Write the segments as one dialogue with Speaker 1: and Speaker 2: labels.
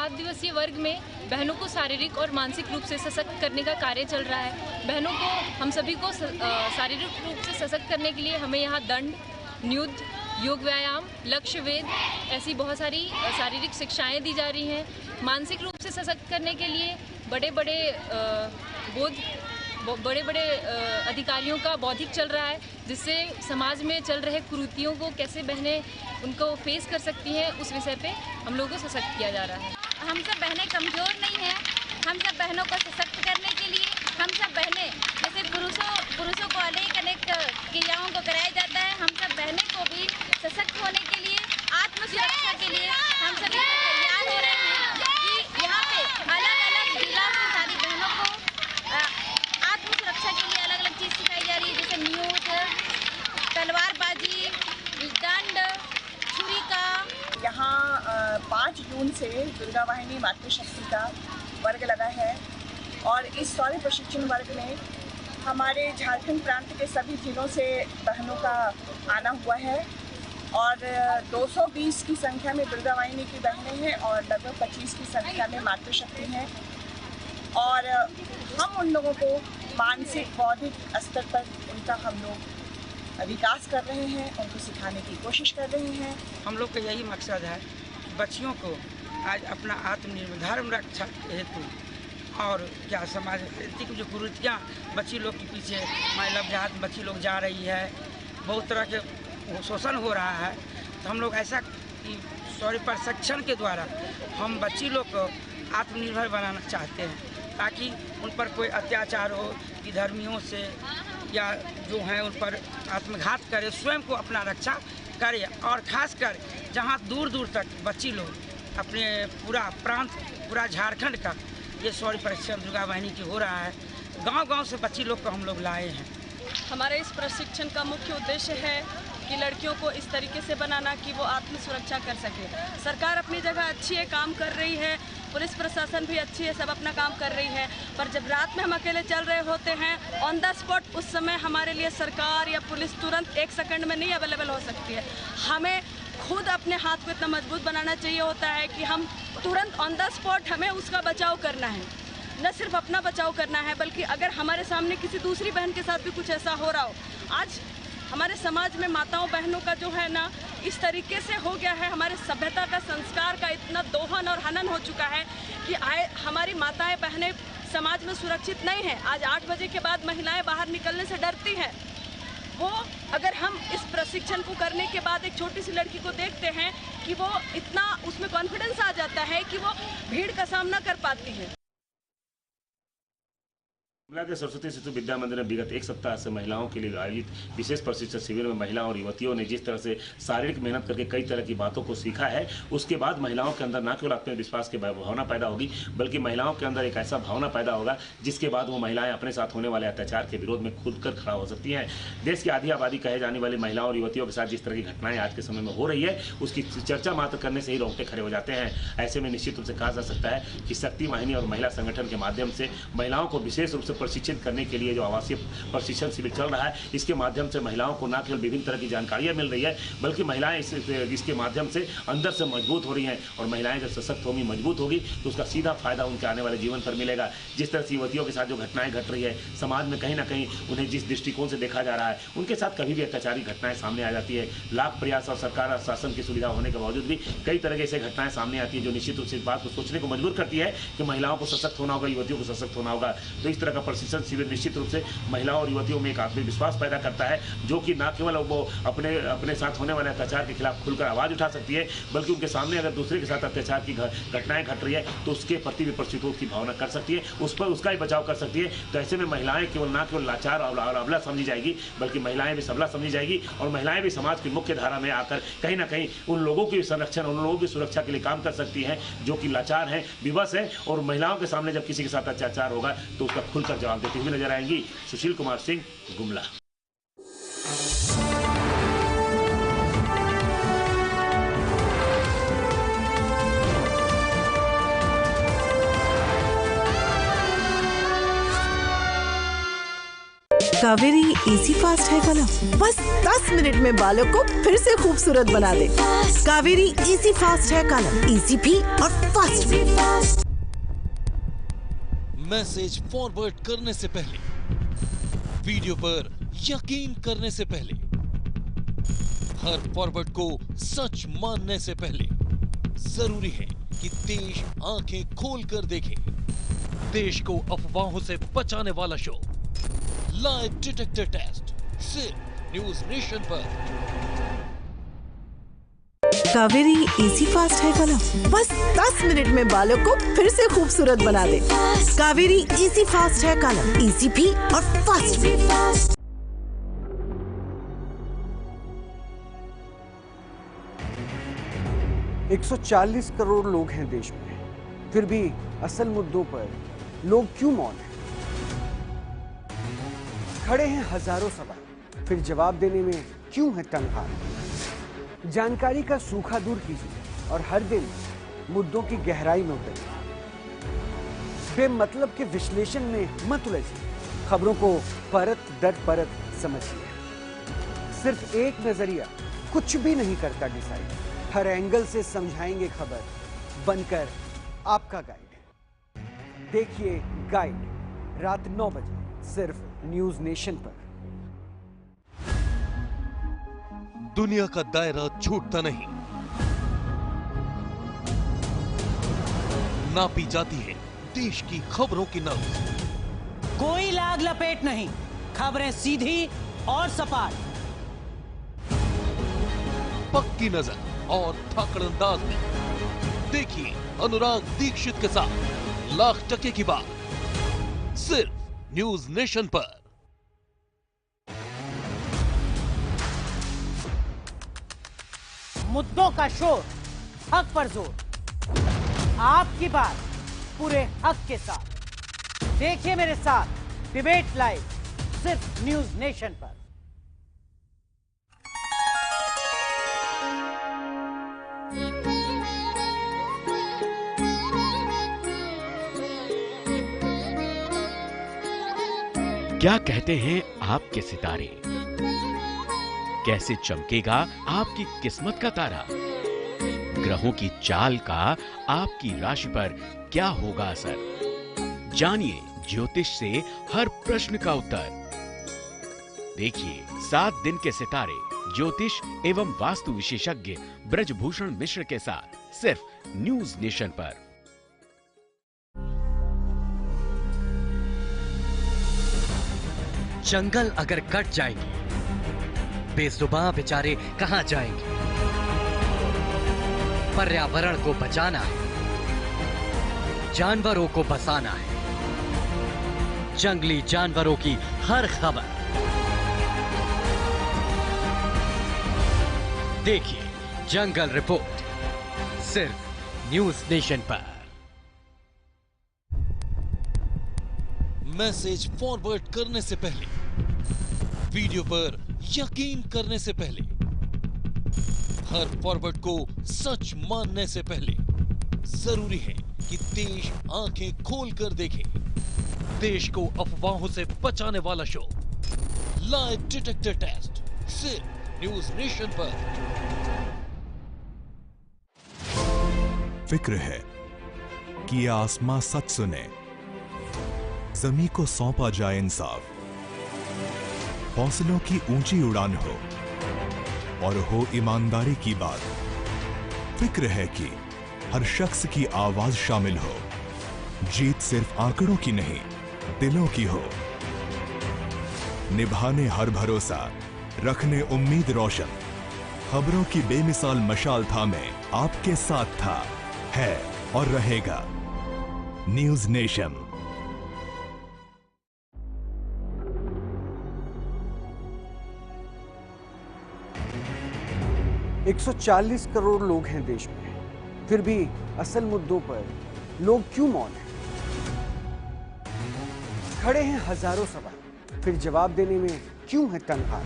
Speaker 1: 7 दिवसीय वर्ग में बहनों को शारीरिक और मानसिक रूप से सशक्त करने का कार्य चल रहा है। बहनों को, हम सभी को शारीरिक रूप से सशक्त करने के लिए हमें यहाँ दंड, न्युद्ध, योग व्यायाम, लक्ष्य वेद, ऐसी बहुत सारी शारीरिक शिक्षाएं दी जा रही हैं। मानसिक रूप से सशक्त करने के लिए बड़े बड़े अधिकारियों का बौद्धिक चल रहा है, जिससे समाज में चल रहे कुरीतियों को कैसे बहनें उनको फेस कर सकती हैं, उस विषय पे हम लोगों को सशक्त किया जा रहा है।
Speaker 2: हम सब बहनें कमज़ोर नहीं हैं। हम सब बहनों को सशक्त करने के लिए हम सब बहनें, जैसे पुरुषों को अनेक क्रियाओं को कराया जाता है, हम सब बहनें को भी सशक्त होने के लिए, आत्मसुरक्षा के लिए हम सभी तैयार हो रहे हैं कि यहाँ पे अलग-अलग जिला से सारी बहनों को आत्मसुरक्षा के लिए अलग-अलग चीज़ सिखाई जा रही है, जैसे न्युद्ध, तलवारबाजी, दंड, छुरिका।
Speaker 3: यहाँ 5 जून से दुर्गा वाहिनी मातृशक्ति का वर्ग लगा है और इस शौर्य प्रशिक्षण वर्ग में हमारे झारखंड प्रांत के सभी जिलों से बहनों का आना हुआ है और 220 की संख्या में दुर्गा वाहिनी की बहनें हैं और लगभग 25 की संख्या में मातृशक्ति हैं और हम उन लोगों को मानसिक बौद्धिक स्तर पर उनका हम लोग विकास कर रहे हैं, उनको सिखाने की कोशिश कर रहे हैं।
Speaker 4: हम लोग का यही मकसद है कि बच्चियों को आज अपना आत्मनिर्भर रक्षा हेतु और क्या समाज की जो कुरीतियाँ बच्ची लोग के पीछे महिला जात बच्ची लोग जा रही है, बहुत तरह के शोषण हो रहा है, तो हम लोग ऐसा कि शौर्य प्रशिक्षण के द्वारा हम बच्ची लोग को आत्मनिर्भर बनाना चाहते हैं ताकि उन पर कोई अत्याचार हो कि धर्मियों से या जो है उन पर आत्मघात करे, स्वयं को अपना रक्षा करे और ख़ासकर जहाँ दूर दूर तक बच्ची लोग अपने पूरा प्रांत, पूरा झारखंड का ये शौर्य प्रशिक्षण दुर्गा वाहिनी की हो रहा है, गांव-गांव से बच्ची लोग को हम लोग लाए हैं।
Speaker 5: हमारे इस प्रशिक्षण का मुख्य उद्देश्य है कि लड़कियों को इस तरीके से बनाना कि वो आत्म सुरक्षा कर सके। सरकार अपनी जगह अच्छी है, काम कर रही है, पुलिस प्रशासन भी अच्छी है, सब अपना काम कर रही है, पर जब रात में हम अकेले चल रहे होते हैं ऑन द स्पॉट, उस समय हमारे लिए सरकार या पुलिस तुरंत 1 सेकंड में नहीं अवेलेबल हो सकती है। हमें खुद अपने हाथ को इतना मजबूत बनाना चाहिए होता है कि हम तुरंत ऑन द स्पॉट हमें उसका बचाव करना है, न सिर्फ अपना बचाव करना है बल्कि अगर हमारे सामने किसी दूसरी बहन के साथ भी कुछ ऐसा हो रहा हो। आज हमारे समाज में माताओं बहनों का जो है ना इस तरीके से हो गया है, हमारे सभ्यता का संस्कार का इतना दोहन और हनन हो चुका है कि हमारी माताएं बहनें समाज में सुरक्षित नहीं हैं। आज 8 बजे के बाद महिलाएं बाहर निकलने से डरती हैं। वो अगर हम इस प्रशिक्षण को करने के बाद एक छोटी सी लड़की को देखते हैं कि वो इतना उसमें कॉन्फिडेंस आ जाता है कि वो भीड़ का सामना कर पाती है।
Speaker 6: के सरस्वती शिशु विद्या मंदिर में विगत 1 सप्ताह से महिलाओं के लिए आयोजित विशेष प्रशिक्षण शिविर में महिलाओं और युवतियों ने जिस तरह से शारीरिक मेहनत करके कई तरह की बातों को सीखा है, उसके बाद महिलाओं के अंदर न केवल आत्मविश्वास की भावना पैदा होगी बल्कि महिलाओं के अंदर एक ऐसा भावना पैदा होगा जिसके बाद वो महिलाएं अपने साथ होने वाले अत्याचार के विरोध में खुद कर खड़ा हो सकती हैं। देश की आधी आबादी कहे जाने वाली महिलाओं और युवतियों के साथ जिस तरह की घटनाएं आज के समय में हो रही है, उसकी चर्चा मात्र करने से ही रोंगटे खड़े हो जाते हैं। ऐसे में निश्चित रूप से कहा जा सकता है कि शक्ति वाहिनी और महिला संगठन के माध्यम से महिलाओं को विशेष रूप से प्रशिक्षित करने के लिए जो आवासीय प्रशिक्षण शिविर चल रहा है, इसके माध्यम से महिलाओं को न केवल विभिन्न तरह की जानकारियां मिल रही है बल्कि महिलाएं इसके माध्यम से अंदर से मजबूत हो रही हैं और महिलाएं जब सशक्त होंगी, मजबूत होगी तो उसका सीधा फायदा उनके आने वाले जीवन पर मिलेगा। जिस तरह से युवतियों के साथ जो घटनाएं घट रही है, समाज में कहीं ना कहीं उन्हें जिस दृष्टिकोण से देखा जा रहा है, उनके साथ कभी भी अत्याचारी घटनाएं सामने आ जाती है। लाख प्रयास और सरकार और शासन की सुविधा होने के बावजूद भी कई तरह की ऐसी घटनाएं सामने आती है जो निश्चित रूप से इस बात को सोचने को मजबूर करती है कि महिलाओं को सशक्त होना होगा, युवतियों को सशक्त होना होगा। तो इस तरह का प्रशिक्षण शिविर निश्चित रूप से महिलाओं और युवतियों में एक आत्मविश्वास पैदा करता है, जो कि न केवल वो अपने साथ होने वाले अत्याचार के खिलाफ खुलकर आवाज उठा सकती है बल्कि उनके सामने अगर दूसरे के साथ अत्याचार की घटनाएं घट रही है तो उसके प्रति भी प्रतिरोध की भावना कर सकती है, उस पर उसका ही बचाव कर सकती है। तो ऐसे में महिलाएं न केवल लाचार और अबला समझी जाएगी बल्कि महिलाएं भी सबला समझी जाएगी और महिलाएं भी समाज की मुख्य धारा में आकर कहीं ना कहीं उन लोगों की संरक्षण, उन लोगों की सुरक्षा के लिए काम कर सकती हैं जो कि लाचार हैं, विवश हैं और महिलाओं के सामने जब किसी के साथ अत्याचार होगा तो उसका खुलकर जवाब देती हुई नजर आएंगी। Sushil Kumar Singh, Gumla.
Speaker 7: Kaveri easy fast hair colour बस 10 मिनट में बालों को फिर से खूबसूरत बना दे। Kaveri easy fast hair colour, easy भी और फास्ट भी।
Speaker 8: मैसेज फॉरवर्ड करने से पहले, वीडियो पर यकीन करने से पहले, हर फॉरवर्ड को सच मानने से पहले जरूरी है कि देश आंखें खोलकर देखे। देश को अफवाहों से बचाने वाला शो लाइव डिटेक्टर टेस्ट सिर्फ न्यूज नेशन पर।
Speaker 7: Kaveri easy fast hair colour बस 10 मिनट में बालों को फिर से खूबसूरत बना दे। Kaveri easy fast hair colour, easy भी और फास्ट भी।
Speaker 9: 140 करोड़ लोग हैं देश में, फिर भी असल मुद्दों पर लोग क्यों मौन हैं? खड़े हैं हजारों सवाल, फिर जवाब देने में क्यों है तंगहार? जानकारी का सूखा दूर कीजिए और हर दिन मुद्दों की गहराई में उतरिए। बेमतलब के विश्लेषण में मत उलझिए, खबरों को परत दर परत समझिए। सिर्फ एक नजरिया कुछ भी नहीं करता डिसाइड, हर एंगल से समझाएंगे खबर, बनकर आपका गाइड। देखिए गाइड रात 9 बजे सिर्फ न्यूज नेशन पर।
Speaker 8: दुनिया का दायरा छूटता नहीं, नापी जाती है देश की खबरों की नब्ज।
Speaker 10: कोई लाग लपेट नहीं, खबरें सीधी और सपाट।
Speaker 8: पक्की नजर और धाकड़अंदाज में देखिए अनुराग दीक्षित के साथ लाख टके की बात, सिर्फ न्यूज नेशन पर।
Speaker 10: मुद्दों का शोर, हक पर जोर, आपकी बात पूरे हक के साथ। देखिए मेरे साथ डिबेट लाइव सिर्फ न्यूज नेशन पर।
Speaker 11: क्या कहते हैं आपके सितारे, कैसे चमकेगा आपकी किस्मत का तारा, ग्रहों की चाल का आपकी राशि पर क्या होगा असर। जानिए ज्योतिष से हर प्रश्न का उत्तर। देखिए 7 दिन के सितारे ज्योतिष एवं वास्तु विशेषज्ञ ब्रजभूषण मिश्र के साथ सिर्फ न्यूज नेशन पर।
Speaker 12: जंगल अगर कट जाएंगे, बेजुबान बेचारे कहां जाएंगे? पर्यावरण को बचाना है, जानवरों को बसाना है। जंगली जानवरों की हर खबर देखिए जंगल रिपोर्ट सिर्फ न्यूज नेशन पर।
Speaker 8: मैसेज फॉरवर्ड करने से पहले, वीडियो पर यकीन करने से पहले, हर फॉरवर्ड को सच मानने से पहले जरूरी है कि देश आंखें खोलकर देखे। देश को अफवाहों से बचाने वाला शो लाइव डिटेक्टर टेस्ट सिर्फ न्यूज नेशन पर।
Speaker 13: फिक्र है कि ये आसमां सच सुने, जमीन को सौंपा जाए इंसाफ, हौसलों की ऊंची उड़ान हो और हो ईमानदारी की बात। फिक्र है कि हर शख्स की आवाज शामिल हो, जीत सिर्फ आंकड़ों की नहीं दिलों की हो। निभाने हर भरोसा, रखने उम्मीद रोशन, खबरों की बेमिसाल मशाल थामे आपके साथ था, है और रहेगा न्यूज नेशन।
Speaker 9: 140 करोड़ लोग हैं देश में, फिर भी असल मुद्दों पर लोग क्यों मौन हैं? खड़े हैं हजारों सवाल, फिर जवाब देने में क्यों है तंगहार?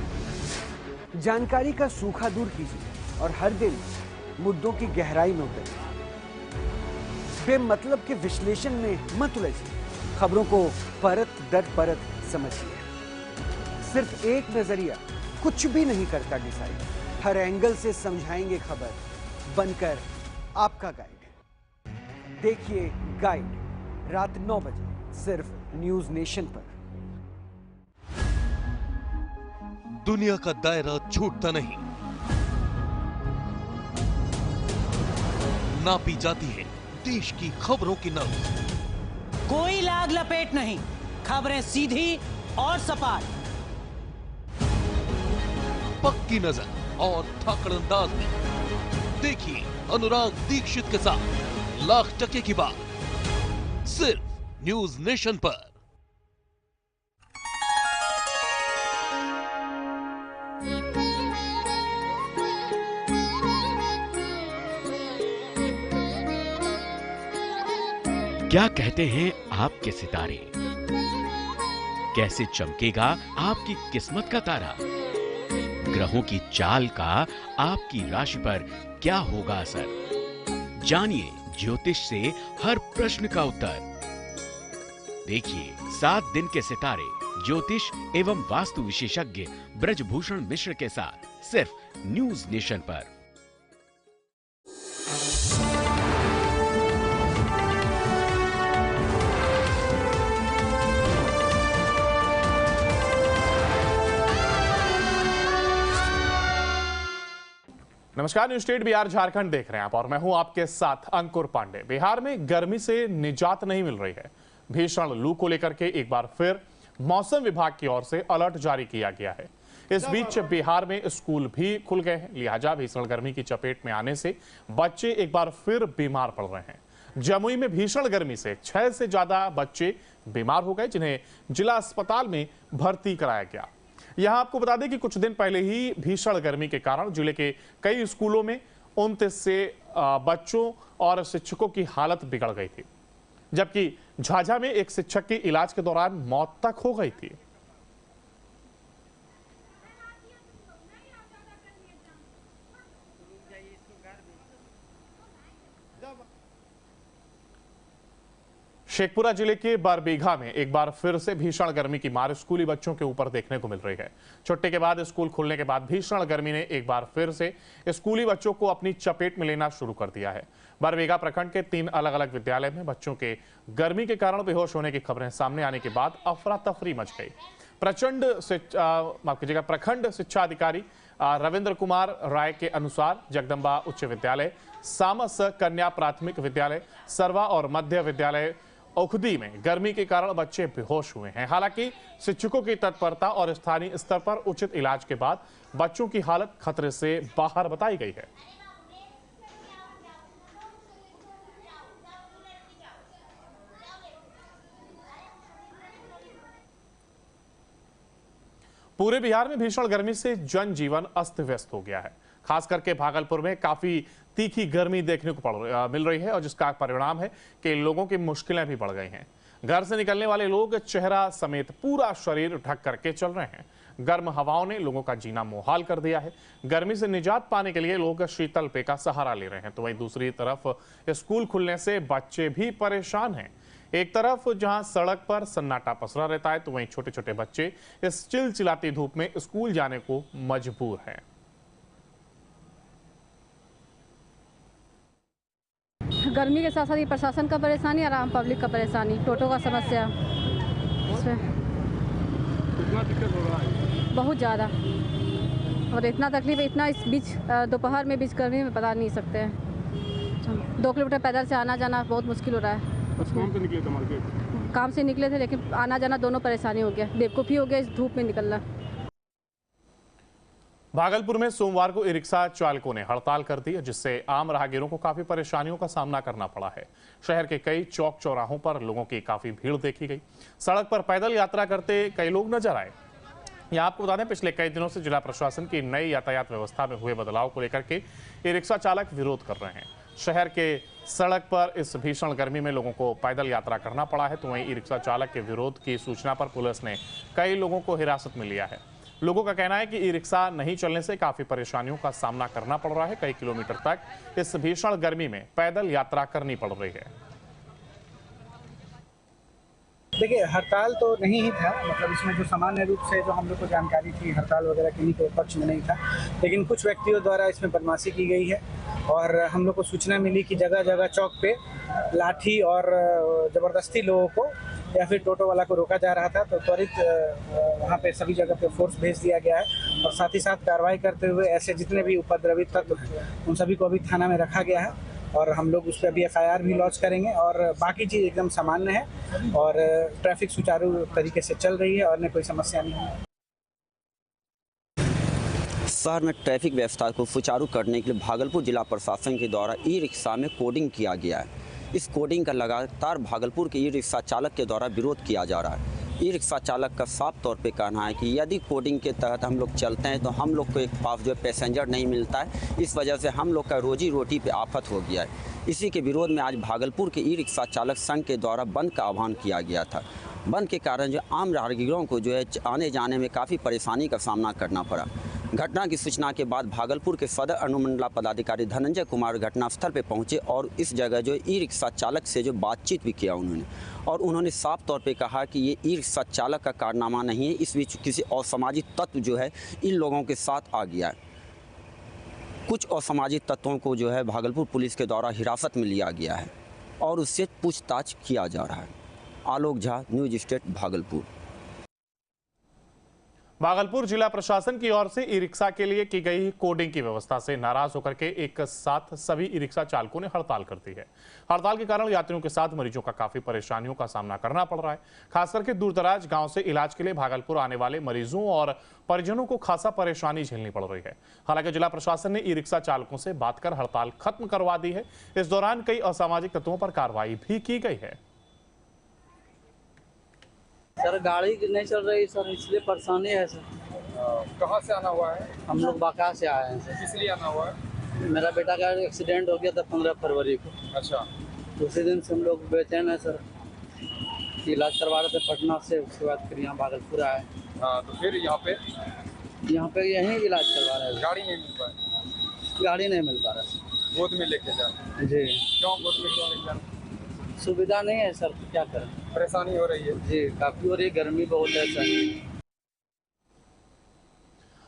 Speaker 9: जानकारी का सूखा दूर कीजिए और हर दिन मुद्दों की गहराई में उतरिए। बेमतलब के विश्लेषण में मत उलझिए, खबरों को परत दर परत समझिए। सिर्फ एक नजरिया कुछ भी नहीं करता डिसाइड, हर एंगल से समझाएंगे खबर, बनकर आपका गाइड। देखिए गाइड रात 9 बजे सिर्फ न्यूज नेशन पर।
Speaker 8: दुनिया का दायरा छूटता नहीं, नापी जाती है देश की खबरों की नब्ज।
Speaker 10: कोई लाग लपेट नहीं, खबरें सीधी और सपाट,
Speaker 8: पक्की नजर और धाकड़अंदाज में। देखिए अनुराग दीक्षित के साथ लाख टके की बात, सिर्फ न्यूज नेशन पर।
Speaker 11: क्या कहते हैं आपके सितारे, कैसे चमकेगा आपकी किस्मत का तारा, ग्रहों की चाल का आपकी राशि पर क्या होगा असर। जानिए ज्योतिष से हर प्रश्न का उत्तर। देखिए 7 दिन के सितारे ज्योतिष एवं वास्तु विशेषज्ञ ब्रजभूषण मिश्र के साथ सिर्फ न्यूज नेशन पर।
Speaker 14: नमस्कार, न्यूज स्टेट बिहार झारखंड देख रहे हैं आप और मैं हूं आपके साथ अंकुर पांडे। बिहार में गर्मी से निजात नहीं मिल रही है। भीषण लू को लेकर के एक बार फिर मौसम विभाग की ओर से अलर्ट जारी किया गया है। इस बीच बिहार में स्कूल भी खुल गए हैं, लिहाजा भीषण गर्मी की चपेट में आने से बच्चे एक बार फिर बीमार पड़ रहे हैं। जमुई में भीषण गर्मी से 6 से ज्यादा बच्चे बीमार हो गए, जिन्हें जिला अस्पताल में भर्ती कराया गया। यहां आपको बता दें कि कुछ दिन पहले ही भीषण गर्मी के कारण जिले के कई स्कूलों में 29 से बच्चों और शिक्षकों की हालत बिगड़ गई थी, जबकि झाझा में एक शिक्षक की इलाज के दौरान मौत तक हो गई थी। शेखपुरा जिले के बरबीघा में एक बार फिर से भीषण गर्मी की मार स्कूली बच्चों के ऊपर देखने को मिल रही है। छुट्टी के बाद स्कूल खुलने के बाद भीषण गर्मी ने एक बार फिर से स्कूली बच्चों को अपनी चपेट में लेना शुरू कर दिया है। बरबीघा प्रखंड के 3 अलग अलग विद्यालय में बच्चों के गर्मी के कारण बेहोश होने की खबरें सामने आने के बाद अफरा तफरी मच गई। प्रखंड शिक्षा अधिकारी रविंद्र कुमार राय के अनुसार जगदम्बा उच्च विद्यालय, सामस कन्या प्राथमिक विद्यालय, सरवा और मध्य विद्यालय औखदी में गर्मी के कारण बच्चे बेहोश हुए हैं। हालांकि शिक्षकों की तत्परता और स्थानीय स्तर पर उचित इलाज के बाद बच्चों की हालत खतरे से बाहर बताई गई है। पूरे बिहार में भीषण गर्मी से जनजीवन अस्त व्यस्त हो गया है। खास करके भागलपुर में काफी तीखी गर्मी देखने को मिल रही है और जिसका परिणाम है कि लोगों की मुश्किलें भी बढ़ गई हैं। घर से निकलने वाले लोग चेहरा समेत पूरा शरीर ढक करके चल रहे हैं। गर्म हवाओं ने लोगों का जीना मुहाल कर दिया है। गर्मी से निजात पाने के लिए लोग शीतल पेय का सहारा ले रहे हैं, तो वहीं दूसरी तरफ स्कूल खुलने से बच्चे भी परेशान हैं। एक तरफ जहां सड़क पर सन्नाटा पसरा रहता है, तो वहीं छोटे छोटे बच्चे इस चिलचिलाती धूप में स्कूल जाने को मजबूर हैं।
Speaker 15: गर्मी के साथ साथ प्रशासन का परेशानी और आम पब्लिक का परेशानी, टोटो का समस्या,
Speaker 14: कितना दिक्कत हो रहा है?
Speaker 15: बहुत ज़्यादा, और इतना तकलीफ इतना इस बीच दोपहर में बीच गर्मी में बता नहीं सकते हैं। 2 किलोमीटर पैदल से आना जाना बहुत मुश्किल हो रहा है।
Speaker 14: काम से निकले थे मार्केट?
Speaker 15: काम से निकले थे, लेकिन आना जाना दोनों परेशानी हो गया। बेवकूफ़ी हो गया इस धूप में निकलना।
Speaker 14: भागलपुर में सोमवार को ई रिक्शा चालकों ने हड़ताल कर दी, जिससे आम राहगीरों को काफी परेशानियों का सामना करना पड़ा है। शहर के कई चौक चौराहों पर लोगों की काफी भीड़ देखी गई। सड़क पर पैदल यात्रा करते कई लोग नजर आए। यहाँ आपको बता दें, पिछले कई दिनों से जिला प्रशासन की नई यातायात व्यवस्था में हुए बदलाव को लेकर के ई रिक्शा चालक विरोध कर रहे हैं। शहर के सड़क पर इस भीषण गर्मी में लोगों को पैदल यात्रा करना पड़ा है, तो वहीं ई रिक्शा चालक के विरोध की सूचना पर पुलिस ने कई लोगों को हिरासत में लिया है। लोगों का कहना है कि ई रिक्शा नहीं चलने से काफी परेशानियों का सामना करना पड़ रहा है। कई किलोमीटर तक इस भीषण गर्मी में पैदल यात्रा करनी पड़ रही है।
Speaker 16: देखिए, हड़ताल तो नहीं ही था, मतलब इसमें जो सामान्य रूप से जो हम लोग को जानकारी थी, हड़ताल वगैरह किन्हीं के पक्ष में नहीं था, लेकिन कुछ व्यक्तियों द्वारा इसमें बदमाशी की गई है और हम लोग को सूचना मिली कि जगह जगह चौक पे लाठी और ज़बरदस्ती लोगों को या फिर टोटो वाला को रोका जा रहा था, तो त्वरित वहाँ पे सभी जगह पे फोर्स भेज दिया गया है और साथ ही साथ कार्रवाई करते हुए ऐसे जितने भी उपद्रवी तत्व हैं उन सभी को अभी थाना में रखा गया है और हम लोग उस पर अभी FIR भी लॉन्च करेंगे और बाकी चीज़ एकदम सामान्य है और ट्रैफिक सुचारू तरीके से चल रही है और कोई समस्या नहीं है।
Speaker 17: शहर में ट्रैफिक व्यवस्था को सुचारू करने के लिए भागलपुर जिला प्रशासन के द्वारा ई-रिक्शा में कोडिंग किया गया है। इस कोडिंग का लगातार भागलपुर के ई-रिक्शा चालक के द्वारा विरोध किया जा रहा है। ई-रिक्शा चालक का साफ तौर पे कहना है कि यदि कोडिंग के तहत हम लोग चलते हैं तो हम लोग को एक पास जो पैसेंजर नहीं मिलता है, इस वजह से हम लोग का रोजी रोटी पे आफत हो गया है। इसी के विरोध में आज भागलपुर के ई-रिक्शा चालक संघ के द्वारा बंद का आह्वान किया गया था। बंद के कारण जो आम राहगीरों को जो है आने जाने में काफ़ी परेशानी का सामना करना पड़ा। घटना की सूचना के बाद भागलपुर के सदर अनुमंडला पदाधिकारी धनंजय कुमार घटनास्थल पर पहुंचे और इस जगह जो ई-रिक्शा चालक से जो बातचीत भी किया उन्होंने साफ तौर पे कहा कि ये ई-रिक्शा चालक का कारनामा नहीं है, इस बीच किसी असामाजिक तत्व जो है इन लोगों के साथ आ गया है। कुछ असामाजिक तत्वों को जो है भागलपुर पुलिस के द्वारा हिरासत में लिया गया है और उससे पूछताछ किया जा रहा है। आलोक झा, न्यूज स्टेट, भागलपुर।
Speaker 14: भागलपुर जिला प्रशासन की ओर से ई-रिक्शा के लिए की गई कोडिंग की व्यवस्था से नाराज होकर के एक साथ सभी ई-रिक्शा चालकों ने हड़ताल कर दी है। हड़ताल के कारण यात्रियों के साथ मरीजों का काफी परेशानियों का सामना करना पड़ रहा है। खास करके दूर-दराज गांव से इलाज के लिए भागलपुर आने वाले मरीजों और परिजनों को खासा परेशानी झेलनी पड़ रही है। हालांकि जिला प्रशासन ने ई-रिक्शा चालकों से बात कर हड़ताल खत्म करवा दी है। इस दौरान कई असामाजिक तत्वों पर कार्रवाई भी की गई है।
Speaker 18: सर गाड़ी नहीं चल रही सर, इसलिए परेशानी है सर।
Speaker 19: कहाँ से आना हुआ है? हम
Speaker 18: लोग बाका से आए हैं सर।
Speaker 19: किस लिए आना हुआ है?
Speaker 18: मेरा बेटा का एक्सीडेंट हो गया था 15 फरवरी को।
Speaker 19: अच्छा।
Speaker 18: उसी दिन से हम लोग बेचैन है सर, इलाज करवा रहे थे पटना से, उसके बाद फिर यहाँ भागलपुर आए।
Speaker 19: हाँ, तो फिर यहाँ पे
Speaker 18: यहीं इलाज करवा रहे हैं।
Speaker 19: गाड़ी नहीं मिल पा रही?
Speaker 18: गाड़ी नहीं मिल पा रहा।
Speaker 19: गोद में लेके जा।
Speaker 18: जी।
Speaker 19: क्यों गोद में क्यों लेके जा?
Speaker 18: सुविधा नहीं है सर, क्या करें।
Speaker 19: परेशानी हो रही है?
Speaker 18: जी काफी हो रही है, गर्मी बहुत है सर।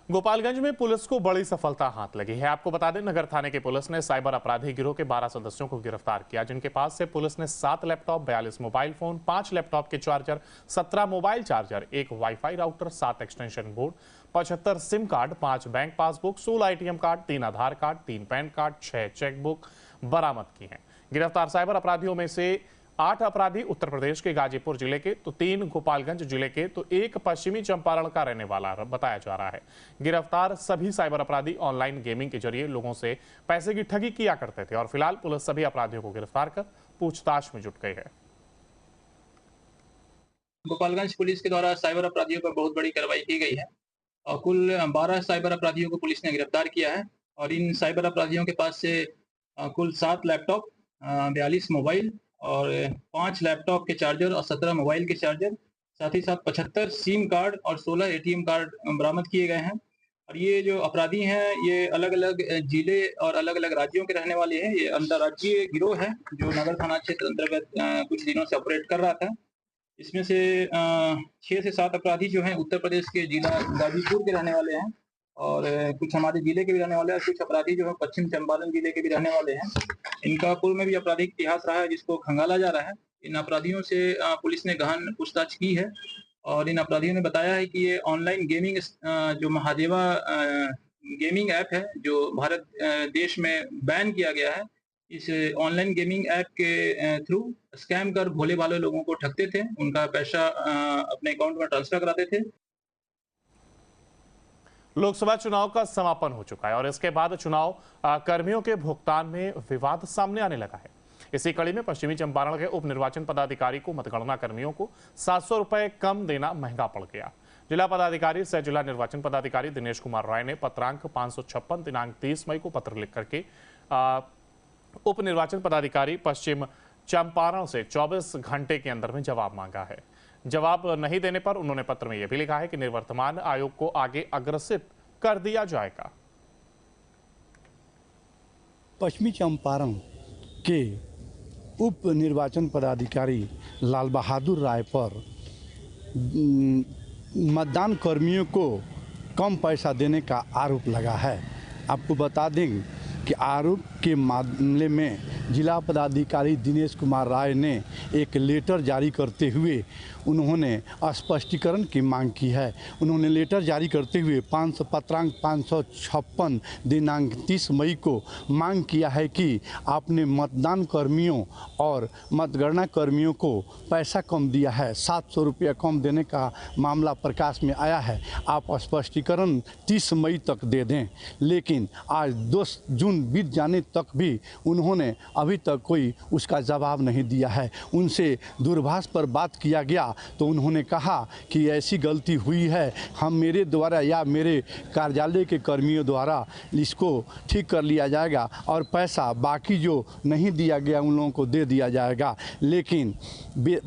Speaker 14: गोपालगंज में पुलिस को बड़ी सफलता हाथ लगी है। आपको बता दें, नगर थाने की पुलिस ने साइबर अपराधी गिरोह के 12 सदस्यों को गिरफ्तार किया, जिनके पास से पुलिस ने 7 लैपटॉप, 42 मोबाइल फोन, 5 लैपटॉप के charger, 17 mobile charger, 1 wifi router, 7 extension board, 75 SIM card, 5 bank passbook, 16 ATM card, 3 आधार कार्ड, 3 पैन कार्ड, 6 चेकबुक बरामद की हैं। गिरफ्तार साइबर अपराधियों में से 8 अपराधी उत्तर प्रदेश के गाजीपुर जिले के, तो 3 गोपालगंज जिले के, तो 1 पश्चिमी चंपारण का रहने वाला बताया जा रहा है। गिरफ्तार सभी साइबर अपराधी ऑनलाइन गेमिंग के जरिए लोगों से पैसे की ठगी किया करते थे और फिलहाल पुलिस सभी अपराधियों को गिरफ्तार कर पूछताछ में जुट गई है।
Speaker 20: गोपालगंज पुलिस के द्वारा साइबर अपराधियों पर बहुत बड़ी कार्रवाई की गई है और कुल 12 साइबर अपराधियों को पुलिस ने गिरफ्तार किया है और इन साइबर अपराधियों के पास से कुल 7 लैपटॉप, 42 मोबाइल और 5 लैपटॉप के चार्जर और 17 मोबाइल के चार्जर, साथ ही साथ 75 सिम कार्ड और 16 ATM कार्ड बरामद किए गए हैं। और ये जो अपराधी हैं ये अलग अलग जिले और अलग अलग राज्यों के रहने वाले हैं। ये अंतर्राज्यीय गिरोह है जो नगर थाना क्षेत्र अंतर्गत कुछ दिनों से ऑपरेट कर रहा था। इसमें से 6 से 7 अपराधी जो हैं उत्तर प्रदेश के जिला गाजीपुर के रहने वाले हैं और कुछ हमारे जिले के भी रहने वाले हैं, कुछ अपराधी जो है पश्चिम चंपारण जिले के भी रहने वाले हैं। इनका पूर्व में भी आपराधिक इतिहास रहा है जिसको खंगाला जा रहा है। इन अपराधियों से पुलिस ने गहन पूछताछ की है और इन अपराधियों ने बताया है कि ये ऑनलाइन गेमिंग जो महादेवा गेमिंग ऐप है जो भारत देश में बैन किया गया है, इस ऑनलाइन गेमिंग ऐप के थ्रू स्कैम कर भोले भाले लोगों को ठगते थे, उनका पैसा अपने अकाउंट में ट्रांसफर कराते थे।
Speaker 14: लोकसभा चुनाव का समापन हो चुका है और इसके बाद चुनाव कर्मियों के भुगतान में विवाद सामने आने लगा है। इसी कड़ी में पश्चिमी चंपारण के उप निर्वाचन पदाधिकारी को मतगणना कर्मियों को 700 रुपए कम देना महंगा पड़ गया। जिला पदाधिकारी सह जिला निर्वाचन पदाधिकारी दिनेश कुमार राय ने पत्रांक 556 दिनांक 30 मई को पत्र लिख करके उप निर्वाचन पदाधिकारी पश्चिम चंपारण से 24 घंटे के अंदर में जवाब मांगा है। जवाब नहीं देने पर उन्होंने पत्र में यह भी लिखा है कि निवर्तमान आयोग को आगे अग्रसित कर दिया जाएगा।
Speaker 21: पश्चिमी चंपारण के उप निर्वाचन पदाधिकारी लाल बहादुर राय पर मतदान कर्मियों को कम पैसा देने का आरोप लगा है। आपको बता दें कि आरोप के मामले में जिला पदाधिकारी दिनेश कुमार राय ने एक लेटर जारी करते हुए उन्होंने स्पष्टीकरण की मांग की है। उन्होंने लेटर जारी करते हुए 500 पत्रांक 556 दिनांक 30 मई को मांग किया है कि आपने मतदान कर्मियों और मतगणना कर्मियों को पैसा कम दिया है, 700 रुपया कम देने का मामला प्रकाश में आया है, आप स्पष्टीकरण 30 मई तक दे दें। लेकिन आज 2 जून बीत जाने तक भी उन्होंने अभी तक कोई उसका जवाब नहीं दिया है। उनसे दूरभाष पर बात किया गया तो उन्होंने कहा कि ऐसी गलती हुई है, हम मेरे द्वारा या मेरे कार्यालय के कर्मियों द्वारा इसको ठीक कर लिया जाएगा और पैसा बाकी जो नहीं दिया गया उन लोगों को दे दिया जाएगा। लेकिन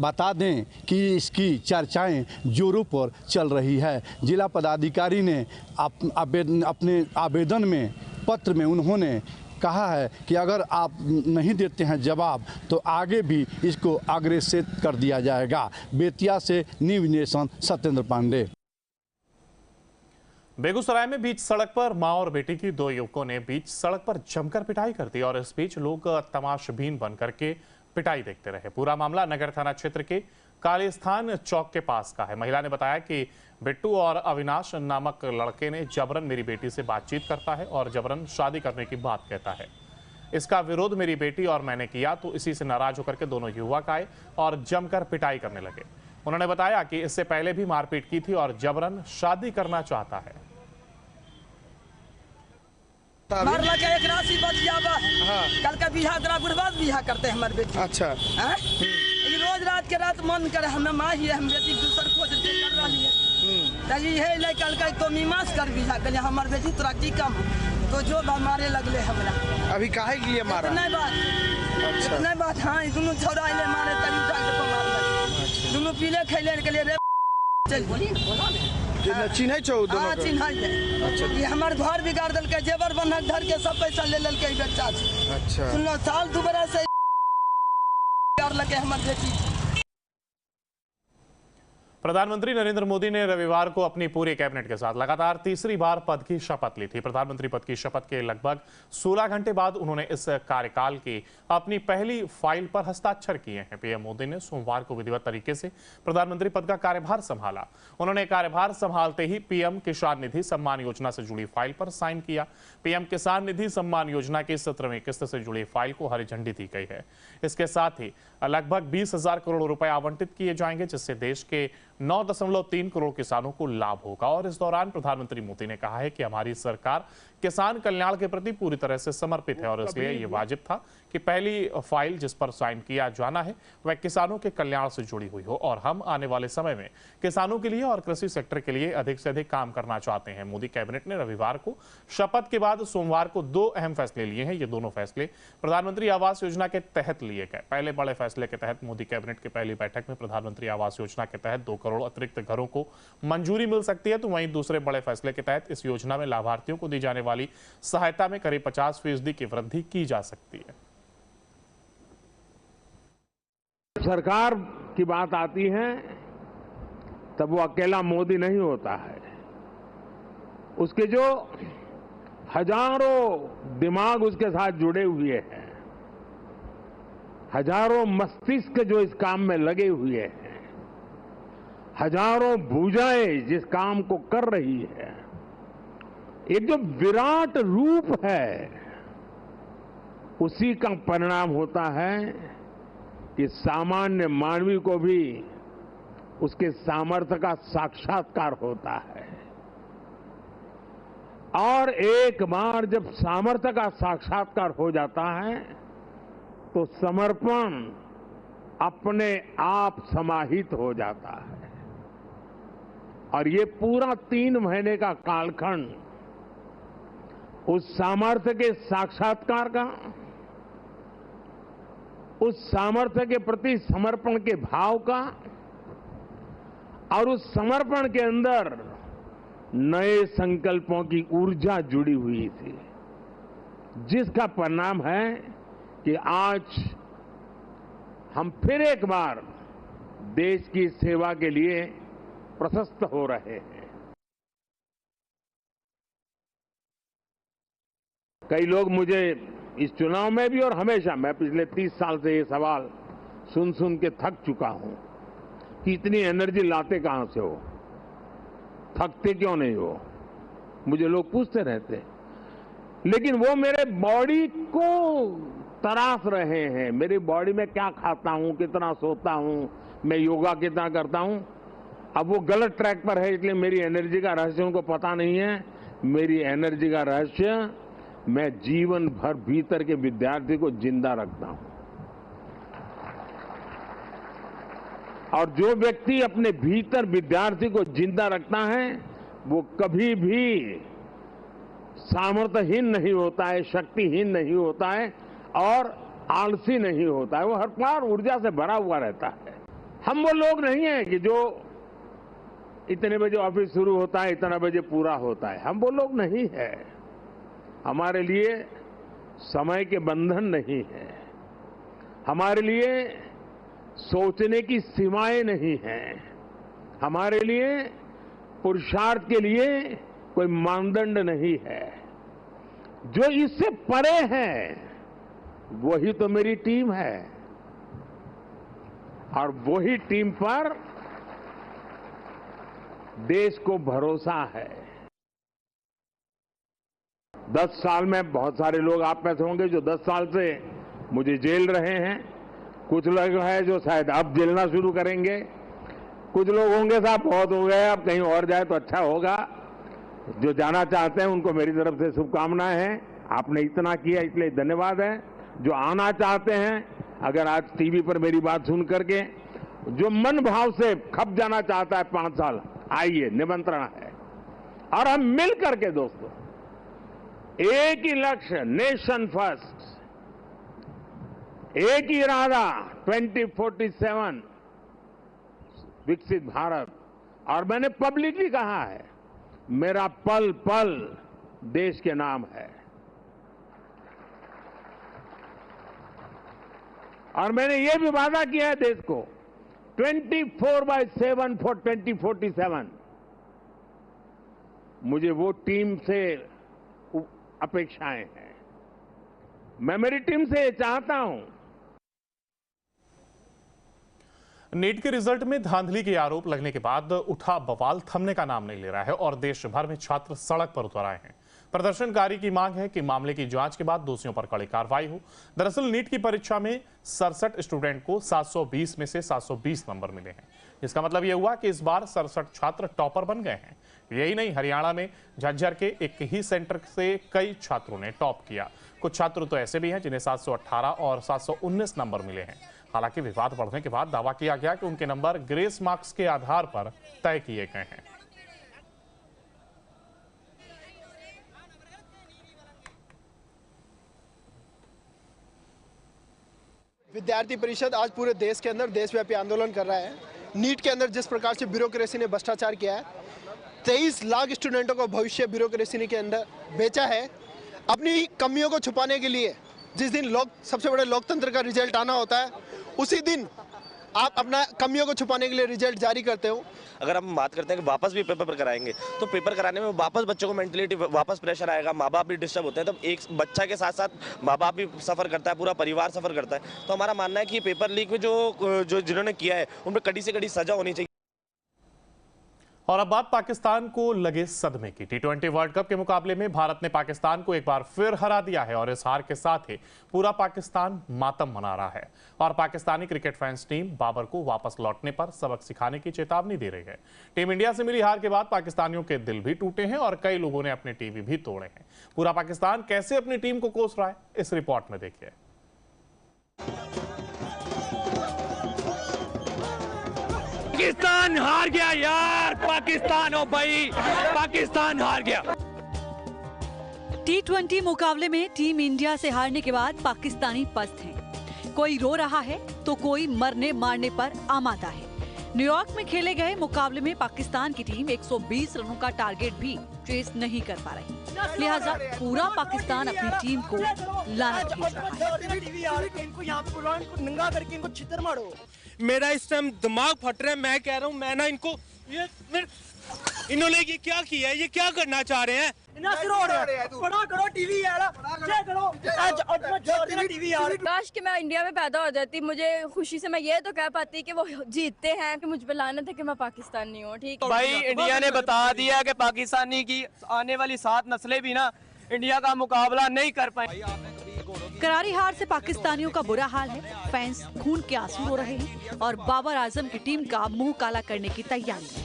Speaker 21: बता दें कि इसकी चर्चाएं जोरों पर चल रही है। जिला पदाधिकारी ने अपने आवेदन में पत्र में उन्होंने कहा है कि अगर आप नहीं देते हैं जवाब तो आगे भी इसको अग्रेसित कर दिया जाएगा। बेतिया से न्यूज़ नेशन सत्येंद्र पांडे।
Speaker 14: बेगूसराय में बीच सड़क पर मां और बेटी की 2 युवकों ने बीच सड़क पर जमकर पिटाई कर दी और इस बीच लोग तमाशबीन बन करके पिटाई देखते रहे। पूरा मामला नगर थाना क्षेत्र के कालीस्थान चौक के पास का है। महिला ने बताया कि बिट्टू और अविनाश नामक लड़के ने जबरन मेरी बेटी से बातचीत करता है और जबरन शादी करने की बात कहता है। इसका विरोध मेरी बेटी और मैंने किया तो इसी से नाराज होकर के दोनों युवक आए और जमकर पिटाई करने लगे। उन्होंने बताया कि इससे पहले भी मारपीट की थी और जबरन शादी करना चाहता है।
Speaker 1: मारला के एक राशि बच गया बा। हाँ। कल का बिहार जरा गुरबाज बिहार करते हैं हमारे बेटी। अच्छा। रोज रात के रात मन करे हमें माँ ही है, हम बेटी दूसर खोज कर रही है। है ले कल का तो मीमांस कर बिहार कर हमारे बेटी तोरा की कम तो जो मारे लगले हमरा। अभी काहे के लिए मारा? नहीं बात। अच्छा। नहीं बात। हाँ दोनों छोड़ा ले मारे तरी डॉक्टर को मार। दोनों पीले खैले के लिए रे चल चिन्ह छो दोनों। हाँ चिन्ह है। अच्छा। ये हमारे घर बिगाड़ दल के जेवर बंधक धर के सब पैसा ले लल के बच्चा। अच्छा। सुनो साल 2 बरस से लगे हमारे बेटी।
Speaker 14: प्रधानमंत्री नरेंद्र मोदी ने रविवार को अपनी पूरी कैबिनेट के साथ लगातार तीसरी बार पद की शपथ ली थी। प्रधानमंत्री पद की शपथ के लगभग 16 घंटे बाद उन्होंने इस कार्यकाल की अपनी पहली फाइल पर हस्ताक्षर किए हैं। पीएम मोदी ने सोमवार को विधिवत तरीके से प्रधानमंत्री पद का कार्यभार संभाला। उन्होंने कार्यभार संभालते ही पीएम किसान निधि सम्मान योजना से जुड़ी फाइल पर साइन किया। पीएम किसान निधि सम्मान योजना की 17वीं किस्त से जुड़ी फाइल को हरी झंडी दी गई है। इसके साथ ही लगभग 20,000 करोड़ रुपए आवंटित किए जाएंगे, जिससे देश के 9.3 करोड़ किसानों को लाभ होगा। और इस दौरान प्रधानमंत्री मोदी ने कहा है कि हमारी सरकार किसान कल्याण के प्रति पूरी तरह से समर्पित है और इसलिए ये वाजिब था कि पहली फाइल जिस पर साइन किया जाना है वह किसानों के कल्याण से जुड़ी हुई हो और हम आने वाले समय में किसानों के लिए और कृषि सेक्टर के लिए अधिक से अधिक काम करना चाहते हैं। मोदी कैबिनेट ने रविवार को शपथ के बाद सोमवार को 2 अहम फैसले लिए हैं। ये दोनों फैसले प्रधानमंत्री आवास योजना के तहत लिए गए। पहले बड़े फैसले के तहत मोदी कैबिनेट की पहली बैठक में प्रधानमंत्री आवास योजना के तहत 2 करोड़ अतिरिक्त घरों को मंजूरी मिल सकती है, तो वहीं दूसरे बड़े फैसले के तहत इस योजना में लाभार्थियों को दी जाने वाली सहायता में करीब 50% की वृद्धि की जा सकती है।
Speaker 22: सरकार की बात आती है तब वो अकेला मोदी नहीं होता है, उसके जो हजारों दिमाग उसके साथ जुड़े हुए हैं, हजारों मस्तिष्क जो इस काम में लगे हुए हैं, हजारों भुजाएं जिस काम को कर रही है, एक जो विराट रूप है उसी का परिणाम होता है कि सामान्य मानवी को भी उसके सामर्थ्य का साक्षात्कार होता है। और एक बार जब सामर्थ्य का साक्षात्कार हो जाता है तो समर्पण अपने आप समाहित हो जाता है। और ये पूरा 3 महीने का कालखंड उस सामर्थ्य के साक्षात्कार का, उस सामर्थ्य के प्रति समर्पण के भाव का और उस समर्पण के अंदर नए संकल्पों की ऊर्जा जुड़ी हुई थी, जिसका परिणाम है कि आज हम फिर एक बार देश की सेवा के लिए प्रशस्त हो रहे हैं। कई लोग मुझे इस चुनाव में भी और हमेशा, मैं पिछले 30 साल से ये सवाल सुन सुन के थक चुका हूं कि इतनी एनर्जी लाते कहां से हो, थकते क्यों नहीं हो, मुझे लोग पूछते रहते। लेकिन वो मेरे बॉडी को तराश रहे हैं, मेरी बॉडी में क्या खाता हूं, कितना सोता हूं, मैं योगा कितना करता हूं। अब वो गलत ट्रैक पर है, इसलिए मेरी एनर्जी का रहस्य उनको पता नहीं है। मेरी एनर्जी का रहस्य, मैं जीवन भर भीतर के विद्यार्थी को जिंदा रखता हूं। और जो व्यक्ति अपने भीतर विद्यार्थी को जिंदा रखता है वो कभी भी सामर्थ्यहीन नहीं होता है, शक्तिहीन नहीं होता है और आलसी नहीं होता है। वो हर बार ऊर्जा से भरा हुआ रहता है। हम वो लोग नहीं हैं कि जो इतने बजे ऑफिस शुरू होता है, इतना बजे पूरा होता है। हम वो लोग नहीं है। हमारे लिए समय के बंधन नहीं है, हमारे लिए सोचने की सीमाएं नहीं हैं, हमारे लिए पुरुषार्थ के लिए कोई मानदंड नहीं है। जो इससे परे है वही तो मेरी टीम है और वही टीम पर देश को भरोसा है। 10 साल में बहुत सारे लोग आप में से होंगे जो 10 साल से मुझे जेल रहे हैं। कुछ लोग हैं जो शायद अब जेलना शुरू करेंगे। कुछ लोग होंगे साहब बहुत हो गए, अब कहीं और जाए तो अच्छा होगा। जो जाना चाहते हैं उनको मेरी तरफ से शुभकामनाएं हैं। आपने इतना किया इसलिए धन्यवाद है। जो आना चाहते हैं, अगर आज टीवी पर मेरी बात सुन करके जो मन भाव से खप जाना चाहता है 5 साल, आइए, निमंत्रण है। और हम मिल करके दोस्तों एक ही लक्ष्य, नेशन फर्स्ट, एक ही इरादा, 2047 विकसित भारत। और मैंने पब्लिकली कहा है, मेरा पल पल देश के नाम है। और मैंने ये भी वादा किया है देश को 24/7 फॉर 2047। मुझे वो टीम से अपेक्षाएं हैं। मैं मेरी टीम से चाहता हूं।
Speaker 14: नीट के रिजल्ट में धांधली के आरोप लगने के बाद उठा बवाल थमने का नाम नहीं ले रहा है और देश भर में छात्र सड़क पर उतर आए हैं। प्रदर्शनकारी की मांग है कि मामले की जांच के बाद दोषियों पर कड़ी कार्रवाई हो। दरअसल नीट की परीक्षा में 67 स्टूडेंट को 720 में से 720 नंबर मिले हैं। इसका मतलब यह हुआ कि इस बार 67 छात्र टॉपर बन गए हैं। यही नहीं, हरियाणा में झज्जर के एक ही सेंटर से कई छात्रों ने टॉप किया। कुछ छात्र तो ऐसे भी हैं जिन्हें 718 और 719 नंबर मिले हैं। हालांकि विवाद बढ़ने के बाद दावा किया गया कि उनके नंबर ग्रेस मार्क्स के आधार पर तय किए गए हैं।
Speaker 2: विद्यार्थी परिषद आज पूरे देश के अंदर देशव्यापी आंदोलन कर रहा है। नीट के अंदर जिस प्रकार से ब्यूरोक्रेसी ने भ्रष्टाचार किया है, 23 लाख स्टूडेंटों को भविष्य ब्यूरोक्रेसी के अंदर बेचा है। अपनी कमियों को छुपाने के लिए जिस दिन सबसे बड़े लोकतंत्र का रिजल्ट आना होता है, उसी दिन आप अपना कमियों को छुपाने के लिए रिजल्ट जारी करते हो।
Speaker 3: अगर हम बात करते हैं कि वापस भी पेपर कराएंगे तो पेपर कराने में वापस बच्चों को मेंटलिटी वापस प्रेशर आएगा, माँ बाप भी डिस्टर्ब होते हैं। तब एक बच्चा के साथ साथ माँ बाप भी सफ़र करता है, पूरा परिवार सफ़र करता है। तो हमारा मानना है कि पेपर लीक में जो जिन्होंने किया है उन पर कड़ी से कड़ी सजा होनी चाहिए।
Speaker 14: और अब बात पाकिस्तान को लगे सदमे की। T20 वर्ल्ड कप के मुकाबले में भारत ने पाकिस्तान को एक बार फिर हरा दिया है और इस हार के साथ ही पूरा पाकिस्तान मातम मना रहा है। और Pakistani cricket fans team Babar को वापस लौटने पर सबक सिखाने की चेतावनी दे रही है। टीम इंडिया से मिली हार के बाद पाकिस्तानियों के दिल भी टूटे हैं और कई लोगों ने अपने टीवी भी तोड़े हैं। पूरा पाकिस्तान कैसे अपनी टीम को कोस रहा है, इस रिपोर्ट में देखिए।
Speaker 23: पाकिस्तान हार गया यार, पाकिस्तान, ओ भाई, पाकिस्तान हार गया।
Speaker 24: T20 मुकाबले में टीम इंडिया से हारने के बाद पाकिस्तानी पस्त हैं। कोई रो रहा है तो कोई मरने मारने पर आमादा है। न्यूयॉर्क में खेले गए मुकाबले में पाकिस्तान की टीम 120 रनों का टारगेट भी चेस नहीं कर पा रही, लिहाजा पूरा पाकिस्तान अपनी टीम को लानत भेज रहा है।
Speaker 23: मेरा इस टाइम दिमाग फट रहा है। मैं कह रहा हूँ, मैं ना इनको
Speaker 4: इन्होंने ये क्या किया है, ये क्या करना चाह रहे हैं?
Speaker 1: बड़ा करो टीवी यार, टीवी यार।
Speaker 5: काश कि मैं इंडिया में पैदा हो जाती, मुझे खुशी से मैं ये तो कह पाती कि वो जीतते हैं कि मुझ पे लानत है कि मैं पाकिस्तानी हूँ। ठीक है
Speaker 6: भाई, इंडिया ने बता दिया कि पाकिस्तानी की आने वाली 7 नस्लें भी ना इंडिया का मुकाबला नहीं कर पाए।
Speaker 24: करारी हार से पाकिस्तानियों का बुरा हाल है। फैंस खून के आंसू रो रहे हैं और बाबर आजम की टीम का मुंह काला करने की तैयारी है।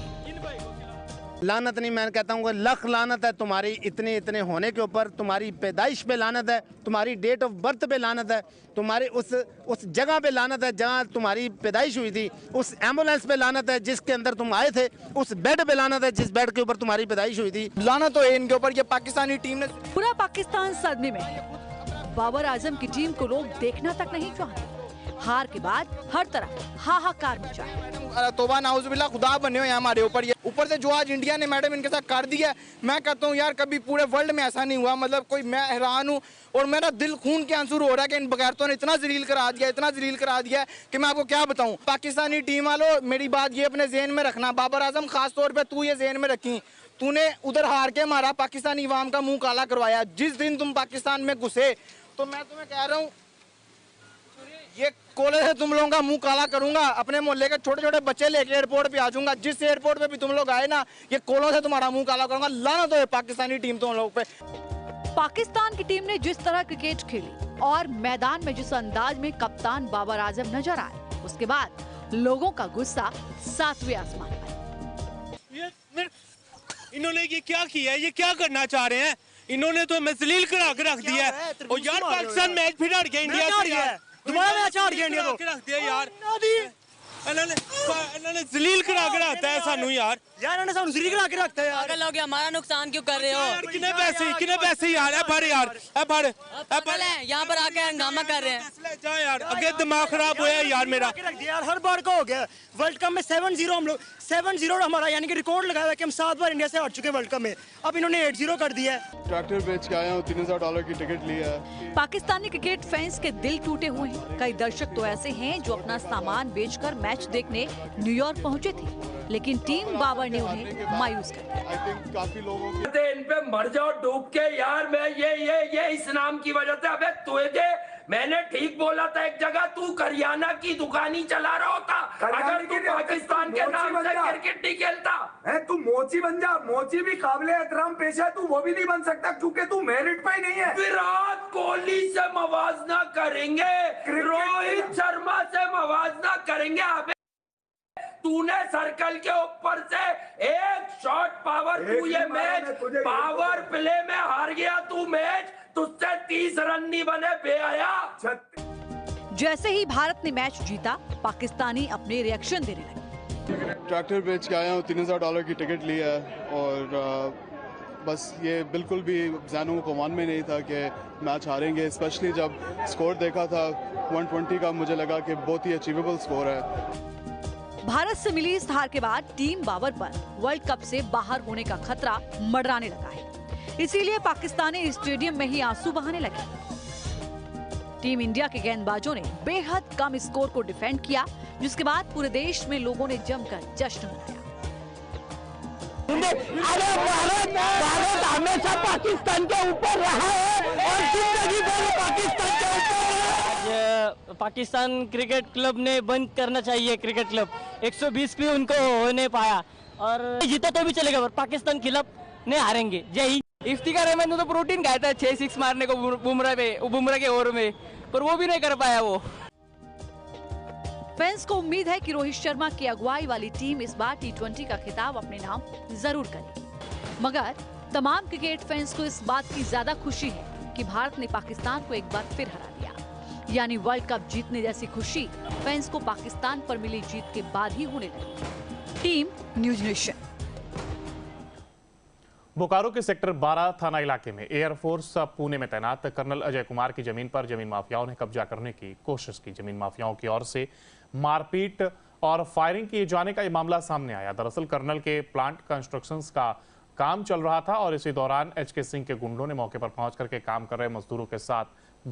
Speaker 7: लानत नहीं, मैं कहता हूँ लख लानत है तुम्हारी इतने होने के ऊपर, तुम्हारी पैदाइश पे लानत है, तुम्हारी डेट ऑफ बर्थ पे लानत है, तुम्हारी उस जगह पे लानत है जहाँ तुम्हारी पैदाइश हुई थी, उस एम्बुलेंस पे लानत है जिसके अंदर तुम आए थे, उस बेड पे लानत है जिस बेड के ऊपर तुम्हारी पैदाइश हुई थी। लानत तो है इनके ऊपर, ये पाकिस्तानी टीम ने।
Speaker 24: पूरा पाकिस्तान सदमे में है। बाबर आजम की टीम को लोग देखना तक नहीं चाहते। हार के बाद हर तरफ हाहाकार मचा है।
Speaker 7: तौबा नाउजुबिल्लाह, खुदा बने हो हमारे ऊपर। ये ऊपर से जो आज इंडिया ने मैडम इनके साथ कर दिया, मैं कहता हूँ यार कभी पूरे वर्ल्ड में ऐसा नहीं हुआ। मतलब कोई, मैं हैरान हूँ और मेरा दिल खून के आंसू हो रहा है कि इन बगैरतों ने इतना जलील करा दिया कि मैं आपको क्या बताऊँ। पाकिस्तानी टीम वालों, मेरी बात ये अपने ज़हन में रखना, बाबर आजम खास तौर पर तू ये ज़हन में रखी, तूने उधर हार के हमारा पाकिस्तानी अवाम का मुँह काला करवाया। जिस दिन तुम पाकिस्तान में घुसे तो मैं तुम्हें कह रहा हूँ ये कोले से तुम लोगों का मुंह काला करूंगा। अपने मोहल्ले के छोटे छोटे बच्चे लेके एयरपोर्ट पे आ जाऊंगा। जिस एयरपोर्ट पे भी तुम लोग आए ना, ये कोलों से तुम्हारा मुंह काला करूंगा। लानत हो पाकिस्तानी टीम तुम लोग पे।
Speaker 24: पाकिस्तान की टीम ने जिस तरह क्रिकेट खेली और मैदान में जिस अंदाज में कप्तान बाबर आजम नजर आए, उसके बाद लोगों का गुस्सा 7वें आसमान पर।
Speaker 4: इन्होंने ये क्या किया है, ये क्या करना चाह रहे हैं? इन्होंने तो हमें जलील करा के रख दिया है। और यार पाकिस्तान मैच फिर हार गया इंडिया से।
Speaker 1: दोबारा मैच हार गया इंडिया
Speaker 4: को रख दिया यार। इन्होंने जलील करा के रखता है सानू यार।
Speaker 1: इन्होंने सानू जलील करा के रखता है यार।
Speaker 5: अगर लोग हमारा नुकसान क्यों कर रहे हो?
Speaker 4: कितने पैसे यार? ए भर यार, ए भर
Speaker 5: यहाँ पर आके हंगामा कर रहे हैं।
Speaker 4: जा यार, अगे दिमाग खराब होया यार मेरा।
Speaker 1: यार हर बार का हो गया वर्ल्ड कप में 7-0 हम लोग 7-0 हमारा यानी कि रिकॉर्ड लगाया है कि हम 7 बार इंडिया से हार चुके वर्ल्ड कप में। अब इन्होंने 8-0 कर दिया है।
Speaker 25: ट्रैक्टर बेच के आया हूँ, $3000 की टिकट ली है।
Speaker 24: पाकिस्तानी क्रिकेट फैंस के दिल टूटे हुए हैं। कई दर्शक तो ऐसे हैं जो अपना सामान बेचकर मैच देखने न्यूयॉर्क पहुंचे थे, लेकिन टीम बाबर ने उन्हें मायूस कर दिया।
Speaker 25: काफी लोगों
Speaker 26: इन पे मर जाओ डूब के यार। मैं ये इस नाम की वजह से, अबे तुझे मैंने ठीक बोला था एक जगह, तू करियाना की दुकानी चला रहा होता अगर तू पाकिस्तान के नाम से क्रिकेट नहीं खेलता है। तू मोची बन जा। मोची भी काबिले एहतराम पेशा है, तू वो भी नहीं बन सकता क्योंकि तू मेरिट पे ही नहीं है। विराट कोहली से मवाजना करेंगे, रोहित शर्मा से मवाजना करेंगे। अबे तूने सर्कल के ऊपर से एक शॉट पावर, तू ये मैच पावर प्ले में हार गया। तू मैच तुझसे 30 रन नहीं बने बेहया।
Speaker 24: जैसे ही भारत ने मैच जीता, पाकिस्तानी अपने रिएक्शन देने लगे।
Speaker 25: ट्रैक्टर बेच के आया हूँ, $3000 की टिकट ली है और बस ये बिल्कुल भी ज़हनों को मान में नहीं था कि मैच हारेंगे। स्पेशली जब स्कोर देखा था 120 का, मुझे लगा कि बहुत ही अचीवेबल स्कोर है।
Speaker 24: भारत से मिली इस हार के बाद टीम बाबर पर वर्ल्ड कप से बाहर होने का खतरा मंडराने लगा है। इसीलिए पाकिस्तानी स्टेडियम में ही आंसू बहाने लगे। टीम इंडिया के गेंदबाजों ने बेहद कम स्कोर को डिफेंड किया, जिसके बाद पूरे देश में लोगों ने जमकर जश्न मनाया।
Speaker 1: अरे भारत हमेशा पाकिस्तान के ऊपर रहा है और जिंदगी भर पाकिस्तान के ऊपर।
Speaker 6: पाकिस्तान क्रिकेट क्लब ने बंद करना चाहिए। क्रिकेट क्लब 120 भी उनको हो नहीं पाया और जीता तो भी चलेगा, पर पाकिस्तान खिलाफ नहीं हारेंगे। जय हिंद। इफ्तिकार अहमद ने तो प्रोटीन खाया था 6 मारने को बुमराह के ओवर में, पर वो भी नहीं कर पाया वो।
Speaker 24: फैंस को उम्मीद है कि रोहित शर्मा की अगुवाई वाली टीम इस बार T20 का खिताब अपने नाम जरूर करेगी। मगर तमाम क्रिकेट फैंस को इस बात की ज्यादा खुशी है कि भारत ने पाकिस्तान को एक बार फिर हरा दिया। यानी वर्ल्ड कप जीतने जैसी खुशी फैंस को पाकिस्तान पर मिली जीत के बाद ही होने लगी। Team news nation.
Speaker 14: बोकारो के सेक्टर 12 थाना इलाके में एयरफोर्स पुणे में तैनात कर्नल अजय कुमार की जमीन पर जमीन माफियाओं ने कब्जा करने की कोशिश की। जमीन माफियाओं की ओर से मारपीट और फायरिंग किए जाने का ये मामला सामने आया। दरअसल कर्नल के प्लांट कंस्ट्रक्शंस का काम चल रहा था और इसी दौरान HK सिंह के गुंडों ने मौके पर पहुंच करके काम कर रहे मजदूरों के साथ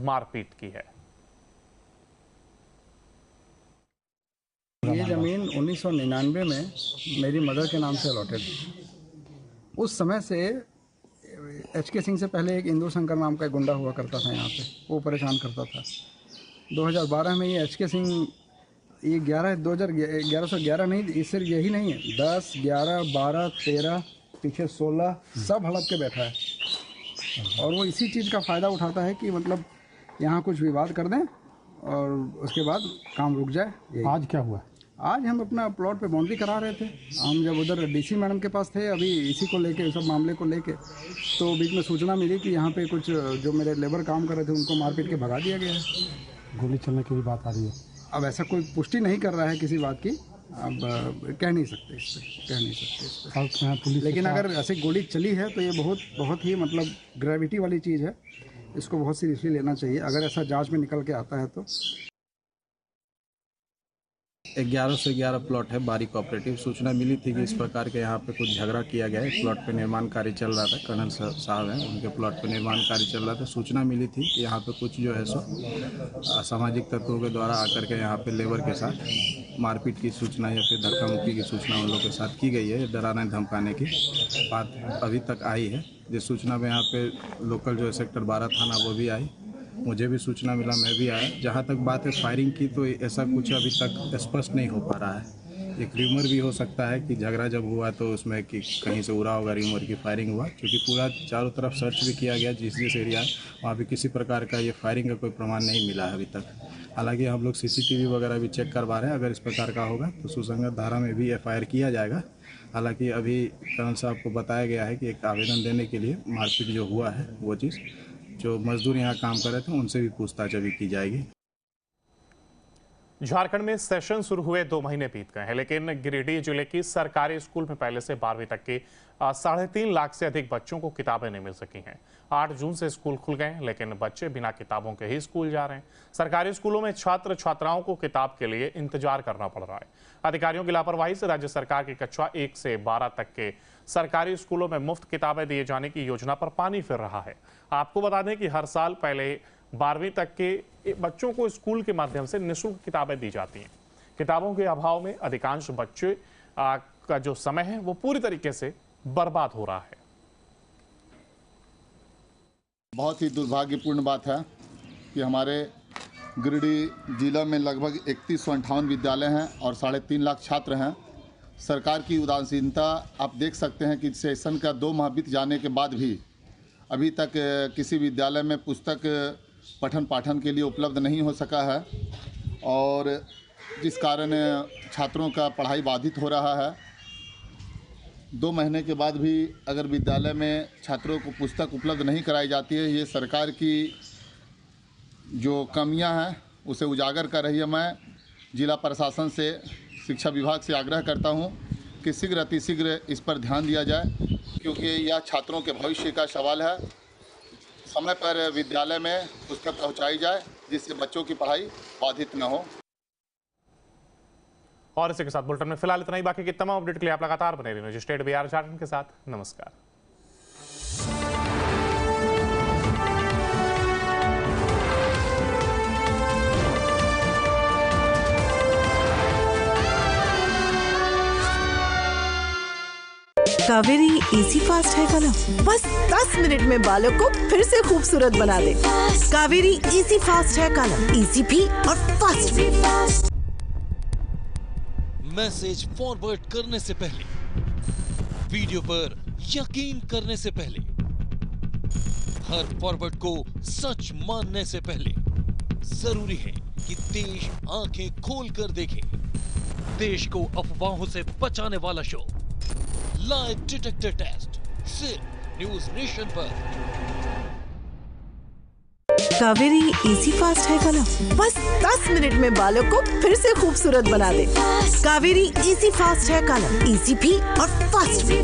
Speaker 14: मारपीट की है।
Speaker 21: ये जमीन 1999 में मेरी मदर के नाम से अलॉटेड
Speaker 8: उस समय से HK सिंह से पहले एक इंदु शंकर नाम का एक गुंडा हुआ करता था यहाँ पे, वो परेशान करता था। 2012 में ये HK सिंह ये 1111 नहीं, सिर्फ यही नहीं है, 10, 11, 12, 13 पीछे 16 सब हड़प के बैठा है और वो इसी चीज़ का फ़ायदा उठाता है कि मतलब यहाँ कुछ विवाद कर दें और उसके बाद काम रुक जाए।
Speaker 21: आज क्या हुआ?
Speaker 8: आज हम अपना प्लॉट पे बाउंड्री करा रहे थे। हम जब उधर DC मैडम के पास थे अभी इसी को लेके, सब मामले को लेके, तो बीच में सूचना मिली कि यहाँ पे कुछ जो मेरे लेबर काम कर रहे थे उनको मारपीट के भगा दिया गया है।
Speaker 21: गोली चलने की भी बात आ रही है।
Speaker 8: अब ऐसा कोई पुष्टि नहीं कर रहा है किसी बात की, अब कह नहीं सकते इस पर। लेकिन अगर ऐसे गोली चली है तो ये बहुत ही मतलब ग्रेविटी वाली चीज़ है, इसको बहुत सीरियसली लेना चाहिए। अगर ऐसा जांच में निकल के आता है तो
Speaker 9: 11 से 11 प्लॉट है बारी कोऑपरेटिव। सूचना मिली थी कि इस प्रकार के यहाँ पे कुछ झगड़ा किया गया है। प्लॉट पे निर्माण कार्य चल रहा था, कर्नल साहब हैं, उनके प्लॉट पे निर्माण कार्य चल रहा था। सूचना मिली थी कि यहाँ पे कुछ जो है सो असामाजिक तत्वों के द्वारा आकर के यहाँ पे लेबर के साथ मारपीट की सूचना या फिर धक्का मुक्की की सूचना उन लोगों के साथ की गई है। डराने धमकाने की बात अभी तक आई है। जिस सूचना में यहाँ पे लोकल जो सेक्टर 12 थाना वो भी आई, मुझे भी सूचना मिला, मैं भी आया। जहाँ तक बात है फायरिंग की तो ऐसा कुछ अभी तक स्पष्ट नहीं हो पा रहा है। एक र्यूमर भी हो सकता है कि झगड़ा जब हुआ तो उसमें कि कहीं से उड़ा होगा र्यूमर की फायरिंग हुआ, क्योंकि पूरा चारों तरफ सर्च भी किया गया जिस एरिया वहाँ भी किसी प्रकार का ये फायरिंग का कोई प्रमाण नहीं मिला है अभी तक। हालांकि हम लोग CCTV वगैरह भी चेक करवा रहे हैं, अगर इस प्रकार का होगा तो सुसंगत धारा में भी FIR किया जाएगा। हालांकि अभी कर्नल साहब को बताया गया है कि एक आवेदन देने के लिए मारपीट जो हुआ है वो चीज़ जो मजदूर यहाँ काम कर रहे थे उनसे भी पूछताछ अभी की जाएगी।
Speaker 14: झारखंड में सेशन शुरू हुए 2 महीने बीत गए हैं, लेकिन गिरिडीह जिले की सरकारी स्कूल में पहले से 12वीं तक के 3.5 लाख से अधिक बच्चों को किताबें नहीं मिल सकी हैं। 8 जून से स्कूल खुल गए, लेकिन बच्चे बिना किताबों के ही स्कूल जा रहे हैं। सरकारी स्कूलों में छात्र छात्राओं को किताब के लिए इंतजार करना पड़ रहा है। अधिकारियों की लापरवाही से राज्य सरकार की कक्षा 1 से 12 तक के सरकारी स्कूलों में मुफ्त किताबें दिए जाने की योजना पर पानी फिर रहा है। आपको बता दें कि हर साल पहले 12वीं तक के बच्चों को स्कूल के माध्यम से निःशुल्क किताबें दी जाती हैं। किताबों के अभाव में अधिकांश बच्चे का जो समय है वो पूरी तरीके से बर्बाद हो रहा है।
Speaker 10: बहुत ही दुर्भाग्यपूर्ण बात है कि हमारे गिरिडीह जिला में लगभग 3158 विद्यालय हैं और 3.5 लाख छात्र हैं। सरकार की उदासीनता आप देख सकते हैं कि सेशन का 2 माह बीत जाने के बाद भी अभी तक किसी विद्यालय में पुस्तक पठन पाठन के लिए उपलब्ध नहीं हो सका है और जिस कारण छात्रों का पढ़ाई बाधित हो रहा है। 2 महीने के बाद भी अगर विद्यालय में छात्रों को पुस्तक उपलब्ध नहीं कराई जाती है, ये सरकार की जो कमियां हैं उसे उजागर कर रही है। मैं जिला प्रशासन से, शिक्षा विभाग से आग्रह करता हूं कि शीघ्र अतिशीघ्र इस पर ध्यान दिया जाए, क्योंकि यह छात्रों के भविष्य का सवाल है। समय पर विद्यालय में पुस्तक पहुंचाई जाए जिससे बच्चों की पढ़ाई बाधित न हो।
Speaker 14: और इसी के साथ बुलेटिन में फिलहाल इतना ही। बाकी की तमाम अपडेट के लिए आप लगातार बने रहिए न्यूज़ स्टेट बिहार झारखंड के साथ। नमस्कार।
Speaker 11: Kaveri easy fast hair colour बस 10 मिनट में बालों को फिर से खूबसूरत बना दे। Kaveri easy fast hair colour, easy भी और फास्ट भी।
Speaker 12: मैसेज फॉरवर्ड करने से पहले, वीडियो पर यकीन करने से पहले, हर फॉरवर्ड को सच मानने से पहले जरूरी है कि देश आंखें खोल कर देखे। देश को अफवाहों से बचाने वाला शो लाइव डिटेक्टर टेस्ट सिर्फ न्यूज नेशन पर।
Speaker 11: Kaveri easy fast hair colour बस 10 मिनट में बालों को फिर से खूबसूरत बना दे। Kaveri easy fast hair colour, easy भी और फास्ट भी।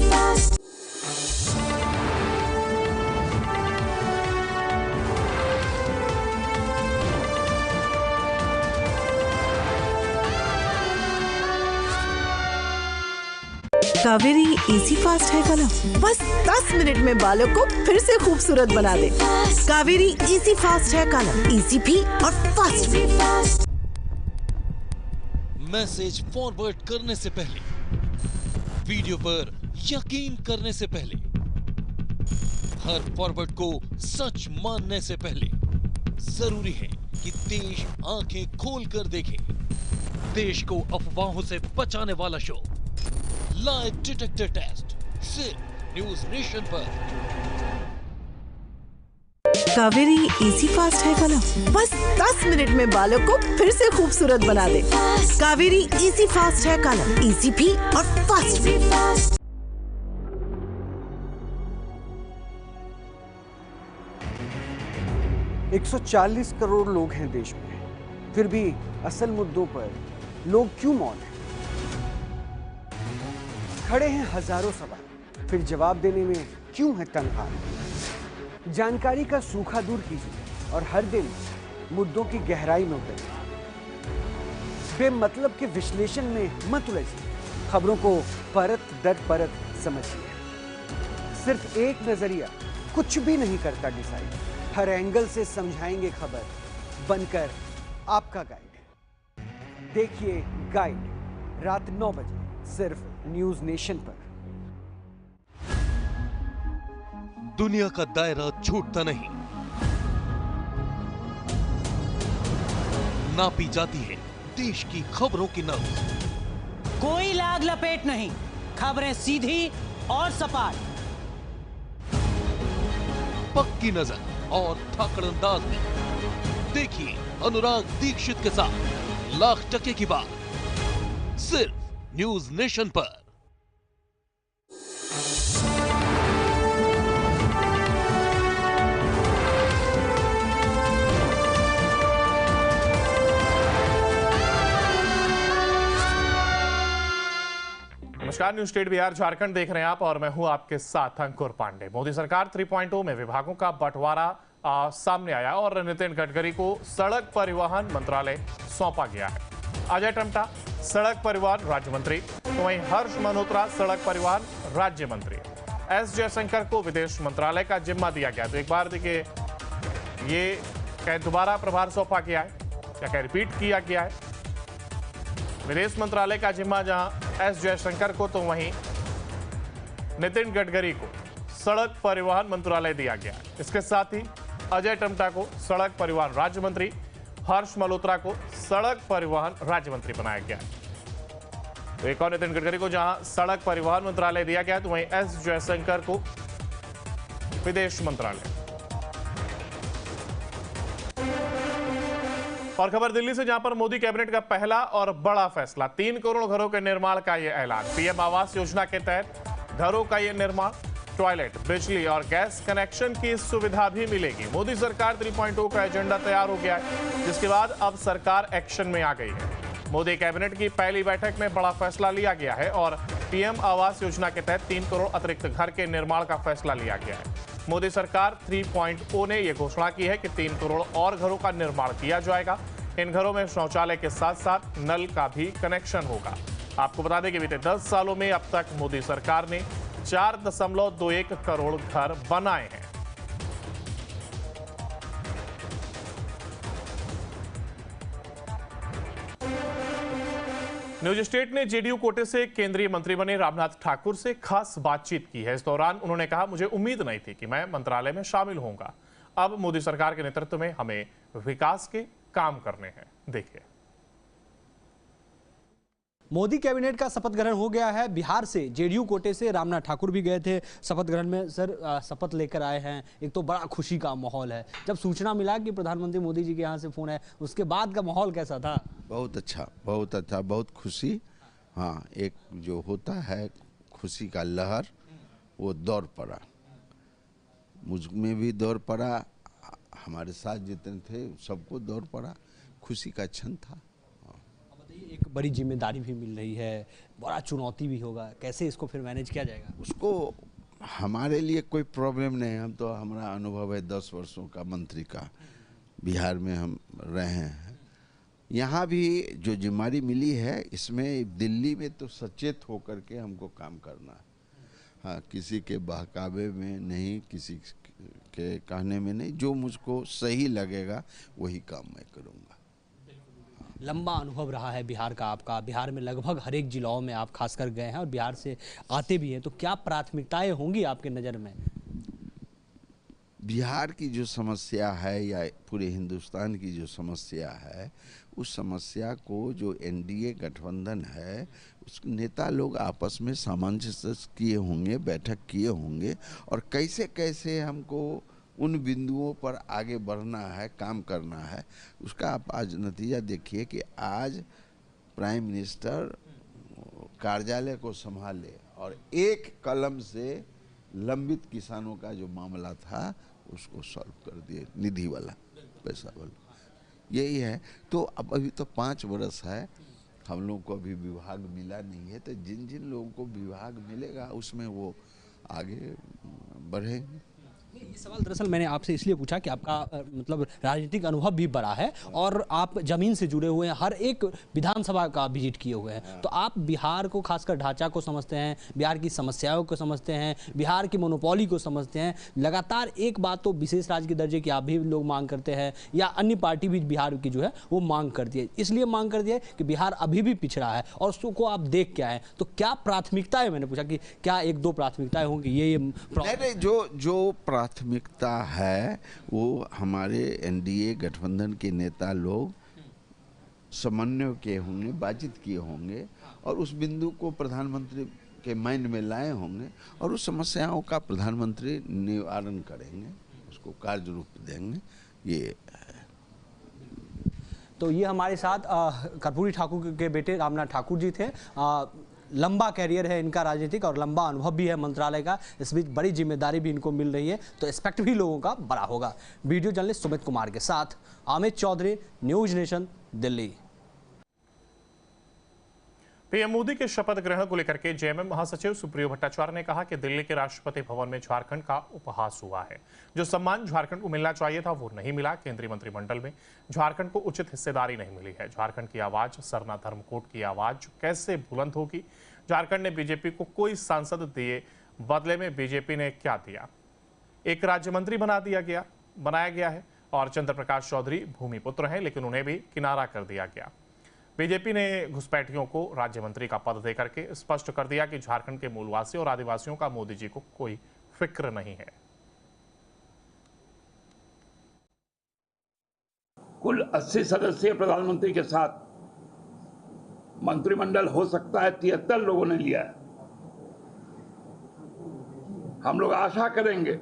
Speaker 11: Kaveri easy fast hair colour बस 10 मिनट में बालों को फिर से खूबसूरत बना दे। Kaveri easy fast hair colour, easy भी और फास्ट भी।
Speaker 12: मैसेज फॉरवर्ड करने से पहले, वीडियो पर यकीन करने से पहले, हर फॉरवर्ड को सच मानने से पहले जरूरी है कि देश आंखें खोल कर देखे। देश को अफवाहों से बचाने वाला शो लाई डिटेक्टर टेस्ट सिर्फ न्यूज नेशन पर।
Speaker 11: Kaveri easy fast hair colour बस 10 मिनट में बालों को फिर से खूबसूरत बना दे। Kaveri easy fast hair colour, easy भी और फास्ट भी।
Speaker 13: 140 करोड़ लोग हैं देश में, फिर भी असल मुद्दों पर लोग क्यों मौन हैं? खड़े हैं हजारों सवाल, फिर जवाब देने में क्यों है तनहार? जानकारी का सूखा दूर कीजिए और हर दिन मुद्दों की गहराई में उतरिए। बेमतलब के विश्लेषण में मत उलझिए, खबरों को परत दर परत समझिए। सिर्फ एक नजरिया कुछ भी नहीं करता डिसाइड, हर एंगल से समझाएंगे खबर, बनकर आपका गाइड। देखिए गाइड रात 9 बजे सिर्फ न्यूज नेशन पर।
Speaker 12: दुनिया का दायरा छूटता नहीं, नापी जाती है देश की खबरों की नब्ज।
Speaker 15: कोई लाग लपेट नहीं, खबरें सीधी और सपाट।
Speaker 12: पक्की नजर और धाकड़अंदाज में देखिए अनुराग दीक्षित के साथ लाख टके की बात सिर्फ न्यूज नेशन पर।
Speaker 14: नमस्कार, न्यूज स्टेट बिहार झारखंड देख रहे हैं आप और मैं हूं आपके साथ अंकुर पांडे। मोदी सरकार 3.0 में विभागों का बंटवारा सामने आया और नितिन गडकरी को सड़क परिवहन मंत्रालय सौंपा गया है। अजय टम्टा सड़क परिवहन राज्य मंत्री, तो वहीं हर्ष मल्होत्रा सड़क परिवहन राज्य मंत्री, एस जयशंकर को विदेश मंत्रालय का जिम्मा दिया गया। तो एक बार देखिए ये क्या दोबारा प्रभार सौंपा गया है या क्या रिपीट किया गया है? विदेश मंत्रालय का जिम्मा जहां एस जयशंकर को, तो वहीं नितिन गडकरी को सड़क परिवहन मंत्रालय दिया गया। इसके साथ ही अजय टम्टा को सड़क परिवहन राज्य मंत्री, हर्ष मल्होत्रा को सड़क परिवहन राज्य मंत्री बनाया गया। तो एक और नितिन गडकरी को जहां सड़क परिवहन मंत्रालय दिया गया, तो वहीं एस जयशंकर को विदेश मंत्रालय। और खबर दिल्ली से, जहां पर मोदी कैबिनेट का पहला और बड़ा फैसला, 3 करोड़ घरों के निर्माण का यह ऐलान। पीएम आवास योजना के तहत घरों का यह निर्माण, टॉयलेट, बिजली और गैस कनेक्शन की सुविधा भी मिलेगी। मोदी सरकार 3.0 का एजेंडा तैयार हो गया है, जिसके बाद अब सरकार एक्शन में आ गई है। मोदी कैबिनेट की पहली बैठक में बड़ा फैसला लिया गया है और पीएम आवास योजना के तहत 3 करोड़ अतिरिक्त घर के निर्माण का फैसला लिया गया है। मोदी सरकार 3.0 ने यह घोषणा की है कि 3 करोड़ और घरों का निर्माण किया जाएगा। इन घरों में शौचालय के साथ साथ नल का भी कनेक्शन होगा। आपको बता दें कि बीते 10 सालों में अब तक मोदी सरकार ने 4.21 करोड़ घर बनाए हैं। न्यूज स्टेट ने जेडीयू कोटे से केंद्रीय मंत्री बने रामनाथ ठाकुर से खास बातचीत की है। इस दौरान उन्होंने कहा, मुझे उम्मीद नहीं थी कि मैं मंत्रालय में शामिल होऊंगा। अब मोदी सरकार के नेतृत्व में हमें विकास के काम करने हैं। देखिए,
Speaker 16: मोदी कैबिनेट का शपथ ग्रहण हो गया है। बिहार से जेडीयू कोटे से रामनाथ ठाकुर भी गए थे शपथ ग्रहण में। सर, शपथ लेकर आए हैं, एक तो बड़ा खुशी का माहौल है। जब सूचना मिला कि प्रधानमंत्री मोदी जी के यहाँ से फोन है, उसके बाद का माहौल कैसा था?
Speaker 17: बहुत अच्छा, बहुत अच्छा, बहुत खुशी। हाँ, एक जो होता है खुशी का लहर, वो दौड़ पड़ा, मुझ में भी दौड़ पड़ा, हमारे साथ जितने थे सबको दौड़ पड़ा, खुशी का क्षण था।
Speaker 16: एक बड़ी जिम्मेदारी भी मिल रही है, बड़ा चुनौती भी होगा, कैसे इसको फिर मैनेज किया जाएगा?
Speaker 17: उसको हमारे लिए कोई प्रॉब्लम नहीं है। हम तो, हमारा अनुभव है 10 वर्षों का मंत्री का, बिहार में हम रहे हैं। यहाँ भी जो जिम्मेदारी मिली है, इसमें दिल्ली में तो सचेत होकर के हमको काम करना है। हाँ, किसी के बहकावे में नहीं, किसी के कहने में नहीं, जो मुझको सही लगेगा वही काम मैं करूँगा।
Speaker 16: लंबा अनुभव रहा है बिहार का आपका, बिहार में लगभग हर एक जिलों में आप खासकर गए हैं और बिहार से आते भी हैं, तो क्या प्राथमिकताएं होंगी आपके नज़र में?
Speaker 17: बिहार की जो समस्या है या पूरे हिंदुस्तान की जो समस्या है, उस समस्या को जो एनडीए गठबंधन है उस नेता लोग आपस में सामंजस्य किए होंगे, बैठक किए होंगे और कैसे कैसे हमको उन बिंदुओं पर आगे बढ़ना है, काम करना है, उसका आप आज नतीजा देखिए कि आज प्राइम मिनिस्टर कार्यालय को संभाले और एक कलम से लंबित किसानों का जो मामला था उसको सॉल्व कर दिए, निधि वाला पैसा वाला। यही है। तो अब अभी तो 5 वर्ष है, हम लोगों को अभी विभाग मिला नहीं है, तो जिन जिन लोगों को विभाग मिलेगा उसमें वो आगे बढ़ेंगे।
Speaker 16: ये सवाल दरअसल मैंने आपसे इसलिए पूछा कि आपका मतलब राजनीतिक अनुभव भी बड़ा है और आप जमीन से जुड़े हुए हैं, हर एक विधानसभा का विजिट किए हुए हैं, तो आप बिहार को खासकर ढांचा को समझते हैं, बिहार की समस्याओं को समझते हैं, बिहार की मोनोपोली को समझते हैं। लगातार एक बात तो विशेष राज्य के दर्जे की आप भी लोग मांग करते हैं या अन्य पार्टी भी बिहार की जो है वो मांग करती है, इसलिए मांग करती है कि बिहार अभी भी पिछड़ा है और उसको आप देख के आए, तो क्या प्राथमिकताएं, मैंने पूछा कि क्या 1-2 प्राथमिकताएं होंगी ये
Speaker 17: नहीं, जो प्राथमिकता है वो हमारे एनडीए गठबंधन के नेता लोग समन्वय किए होंगे, बातचीत किए होंगे और उस बिंदु को प्रधानमंत्री के माइंड में लाए होंगे और उस समस्याओं का प्रधानमंत्री निवारण करेंगे, उसको कार्य रूप देंगे। ये
Speaker 16: तो ये हमारे साथ कर्पूरी ठाकुर के बेटे रामनाथ ठाकुर जी थे। लंबा कैरियर है इनका राजनीतिक और लंबा अनुभव भी है मंत्रालय का, इस बीच बड़ी जिम्मेदारी भी इनको मिल रही है, तो एक्सपेक्ट भी लोगों का बड़ा होगा। वीडियो जर्नलिस्ट सुमित कुमार के साथ Amit Chaudhary, News Nation, Delhi.
Speaker 14: PM Modi के शपथ ग्रहण को लेकर के जेएमएम महासचिव सुप्रियो भट्टाचार्य ने कहा कि दिल्ली के राष्ट्रपति भवन में झारखंड का उपहास हुआ है। जो सम्मान झारखंड को मिलना चाहिए था वो नहीं मिला। केंद्रीय मंत्रिमंडल में झारखंड को उचित हिस्सेदारी नहीं मिली है। झारखंड की आवाज, सरना धर्मकोट की आवाज कैसे बुलंद होगी? झारखंड ने बीजेपी को कोई सांसद दिए, बदले में बीजेपी ने क्या दिया? एक राज्य मंत्री बनाया गया है और चंद्र प्रकाश चौधरी भूमिपुत्र हैं, लेकिन उन्हें भी किनारा कर दिया गया। बीजेपी ने घुसपैठियों को राज्य मंत्री का पद देकर के स्पष्ट कर दिया कि झारखंड के मूलवासी और आदिवासियों का मोदी जी को कोई फिक्र नहीं है।
Speaker 26: कुल 80 सदस्यीय प्रधानमंत्री के साथ मंत्रिमंडल हो सकता है 73 लोगों ने लिया है। हम लोग आशा करेंगे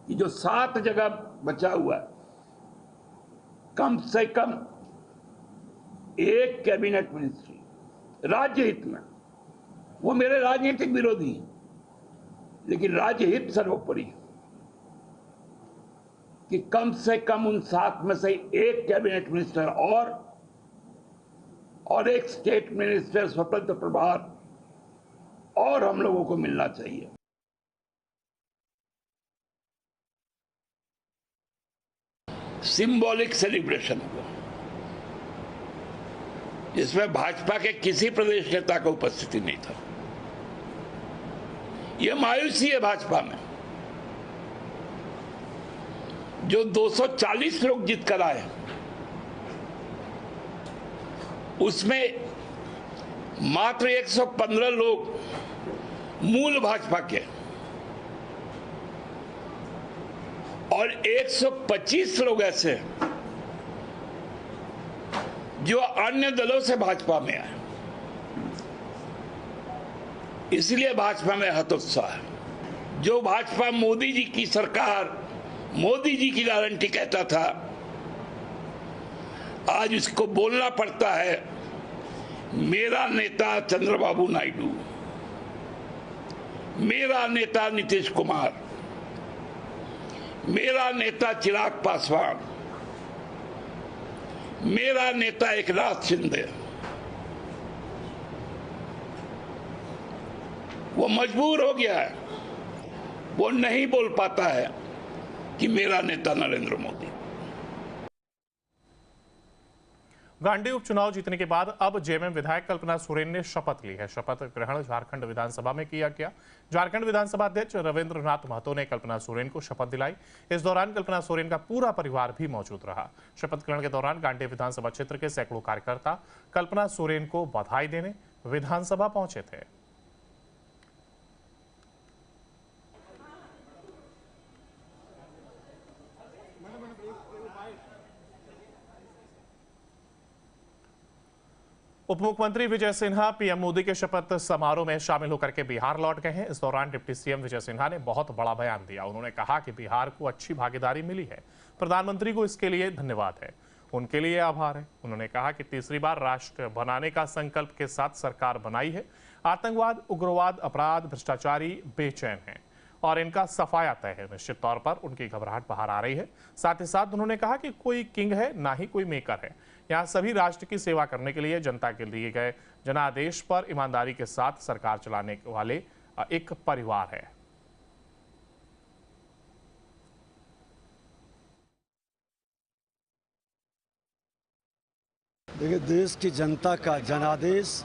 Speaker 26: कि जो 7 जगह बचा हुआ है, कम से कम एक कैबिनेट मिनिस्ट्री राज्य हित में, वो मेरे राजनीतिक विरोधी हैं, लेकिन राज्य हित सर्वोपरि है, कि कम से कम उन 7 में से एक कैबिनेट मिनिस्टर और एक स्टेट मिनिस्टर स्वतंत्र प्रभार और हम लोगों को मिलना चाहिए। सिंबॉलिक सेलिब्रेशन हुआ जिसमें भाजपा के किसी प्रदेश नेता का उपस्थिति नहीं था। यह मायूसी है भाजपा में। जो 240 लोग जीत कर आए उसमें मात्र 115 लोग मूल भाजपा के और 125 लोग ऐसे जो अन्य दलों से भाजपा में आए। इसलिए भाजपा में हतोत्साह है। जो भाजपा मोदी जी की सरकार, मोदी जी की गारंटी कहता था, आज इसको बोलना पड़ता है मेरा नेता चंद्रबाबू नायडू, मेरा नेता नीतीश कुमार, मेरा नेता चिराग पासवान, मेरा नेता एकनाथ शिंदे। वो मजबूर हो गया है, वो नहीं बोल पाता है कि मेरा नेता नरेंद्र मोदी।
Speaker 14: गांडी उपचुनाव जीतने के बाद अब जेएमएम विधायक कल्पना सोरेन ने शपथ ली है। शपथ ग्रहण झारखंड विधानसभा में किया गया। झारखंड विधानसभा अध्यक्ष रविंद्र नाथ महतो ने कल्पना सोरेन को शपथ दिलाई। इस दौरान कल्पना सोरेन का पूरा परिवार भी मौजूद रहा। शपथ ग्रहण के दौरान गांडी विधानसभा क्षेत्र के सैकड़ों कार्यकर्ता कल्पना सोरेन को बधाई देने विधानसभा पहुंचे थे। उप मुख्यमंत्री विजय सिन्हा पीएम मोदी के शपथ समारोह में शामिल होकर के बिहार लौट गए हैं। इस दौरान डिप्टी सीएम विजय सिन्हा ने बहुत बड़ा बयान दिया। उन्होंने कहा कि बिहार को अच्छी भागीदारी मिली है, प्रधानमंत्री को इसके लिए धन्यवाद है, उनके लिए आभार है। उन्होंने कहा कि तीसरी बार राष्ट्र बनाने का संकल्प के साथ सरकार बनाई है। आतंकवाद, उग्रवाद, अपराध, भ्रष्टाचारी बेचैन हैं और इनका सफाया तय है। निश्चित तौर पर उनकी घबराहट बाहर आ रही है। साथ ही साथ उन्होंने कहा कि कोई किंग है ना ही कोई मेकर है। यहाँ सभी राष्ट्र की सेवा करने के लिए जनता के दिए गए जनादेश पर ईमानदारी के साथ सरकार चलाने वाले एक परिवार है।
Speaker 2: देखिए, देश की जनता का जनादेश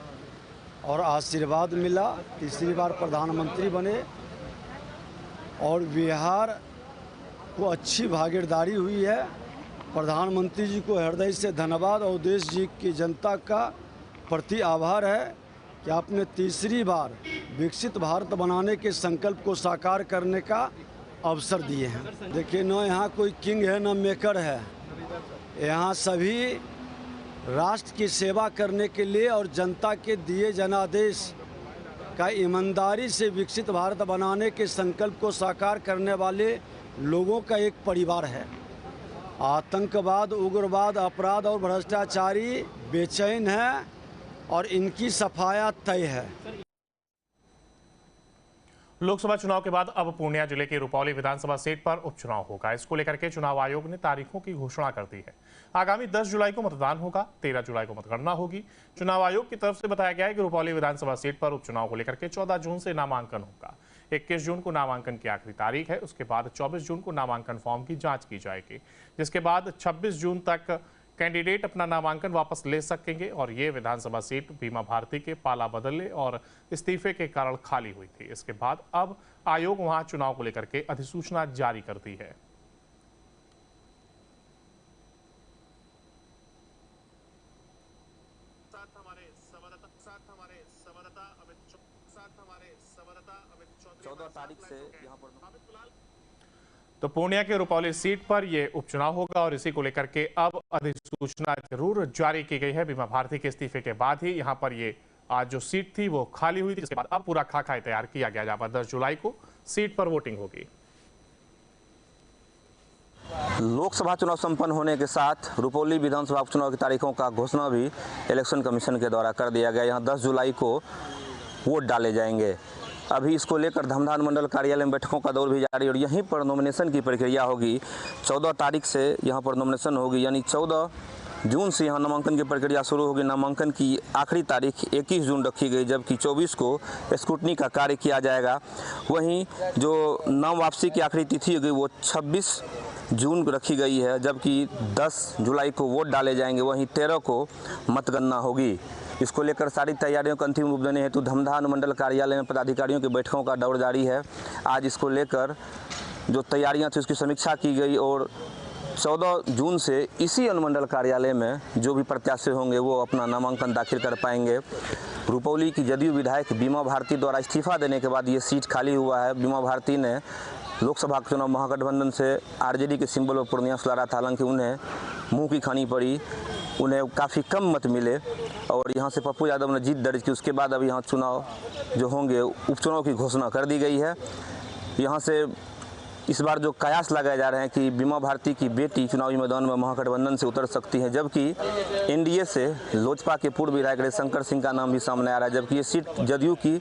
Speaker 2: और आशीर्वाद मिला, तीसरी बार प्रधानमंत्री बने और बिहार को अच्छी भागीदारी हुई है। प्रधानमंत्री जी को हृदय से धन्यवाद और देश जी की जनता का प्रति आभार है कि आपने तीसरी बार विकसित भारत बनाने के संकल्प को साकार करने का अवसर दिए हैं। देखिए, न यहाँ कोई किंग है न मेकर है, यहाँ सभी राष्ट्र की सेवा करने के लिए और जनता के दिए जनादेश का ईमानदारी से विकसित भारत बनाने के संकल्प को साकार करने वाले लोगों का एक परिवार है। आतंकवाद, उग्रवाद, अपराध और भ्रष्टाचारी बेचैन है और इनकी सफाया तय है।
Speaker 14: लोकसभा चुनाव के बाद अब पूर्णिया जिले के रुपौली विधानसभा सीट पर उपचुनाव होगा। इसको लेकर के चुनाव आयोग ने तारीखों की घोषणा कर दी है। आगामी 10 जुलाई को मतदान होगा, 13 जुलाई को मतगणना होगी। चुनाव आयोग की तरफ से बताया गया है कि रुपौली विधानसभा सीट पर उपचुनाव को लेकर के 14 जून से नामांकन होगा। 21 जून को नामांकन की आखिरी तारीख है। उसके बाद 24 जून को नामांकन फॉर्म की जांच की जाएगी, जिसके बाद 26 जून तक कैंडिडेट अपना नामांकन वापस ले सकेंगे। और ये विधानसभा सीट बीमा भारती के पाला बदलने और इस्तीफे के कारण खाली हुई थी। इसके बाद अब आयोग वहां चुनाव को लेकर के अधिसूचना जारी कर दी है। तो पूर्णिया के रुपौली सीट पर यह उपचुनाव होगा और इसी को लेकर के अब अधिसूचना जरूर जारी की गई है। बीमा भारती के इस्तीफे के बाद ही यहां पर ये आज जो सीट थी वो खाली हुई थी, जिसके बाद अब पूरा खाका तैयार किया गया, जहां पर 10 जुलाई को सीट पर वोटिंग होगी।
Speaker 3: लोकसभा चुनाव संपन्न होने के साथ रुपौली विधानसभा उपचुनाव की तारीखों का घोषणा भी इलेक्शन कमीशन के द्वारा कर दिया गया। यहाँ 10 जुलाई को वोट डाले जाएंगे। अभी इसको लेकर धमदान मंडल कार्यालय में बैठकों का दौर भी जारी और यहीं पर नॉमिनेशन की प्रक्रिया होगी। 14 तारीख से यहाँ पर नॉमिनेशन होगी, यानी 14 जून से यहाँ नामांकन की प्रक्रिया शुरू होगी। नामांकन की आखिरी तारीख 21 जून रखी गई, जबकि 24 को स्क्रूटनी का कार्य किया जाएगा। वहीं जो नाम वापसी की आखिरी तिथि होगी वो 26 जून को रखी गई है, जबकि 10 जुलाई को वोट डाले जाएंगे। वहीं 13 को मतगणना होगी। इसको लेकर सारी तैयारियों को अंतिम रूप देने हेतु धमदान मंडल कार्यालय में पदाधिकारियों की बैठकों का दौर जारी है। आज इसको लेकर जो तैयारियां थी उसकी समीक्षा की गई और 14 जून से इसी अनुमंडल कार्यालय में जो भी प्रत्याशी होंगे वो अपना नामांकन दाखिल कर पाएंगे। रुपौली की जदयू विधायक बीमा भारती द्वारा इस्तीफा देने के बाद ये सीट खाली हुआ है। बीमा भारती ने लोकसभा चुनाव महागठबंधन से आरजेडी के सिंबल पर पूर्णिया से लड़ा था, हालांकि उन्हें मुंह की खानी पड़ी, उन्हें काफ़ी कम मत मिले और यहाँ से पप्पू यादव ने जीत दर्ज की। उसके बाद अब यहाँ चुनाव जो होंगे उपचुनाव की घोषणा कर दी गई है। यहाँ से इस बार जो कयास लगाए जा रहे हैं कि बीमा भारती की बेटी चुनावी मैदान में महागठबंधन से उतर सकती है, जबकि एनडीए से लोजपा के पूर्व विधायक रविशंकर सिंह का नाम भी सामने आ रहा है। जबकि ये सीट जदयू की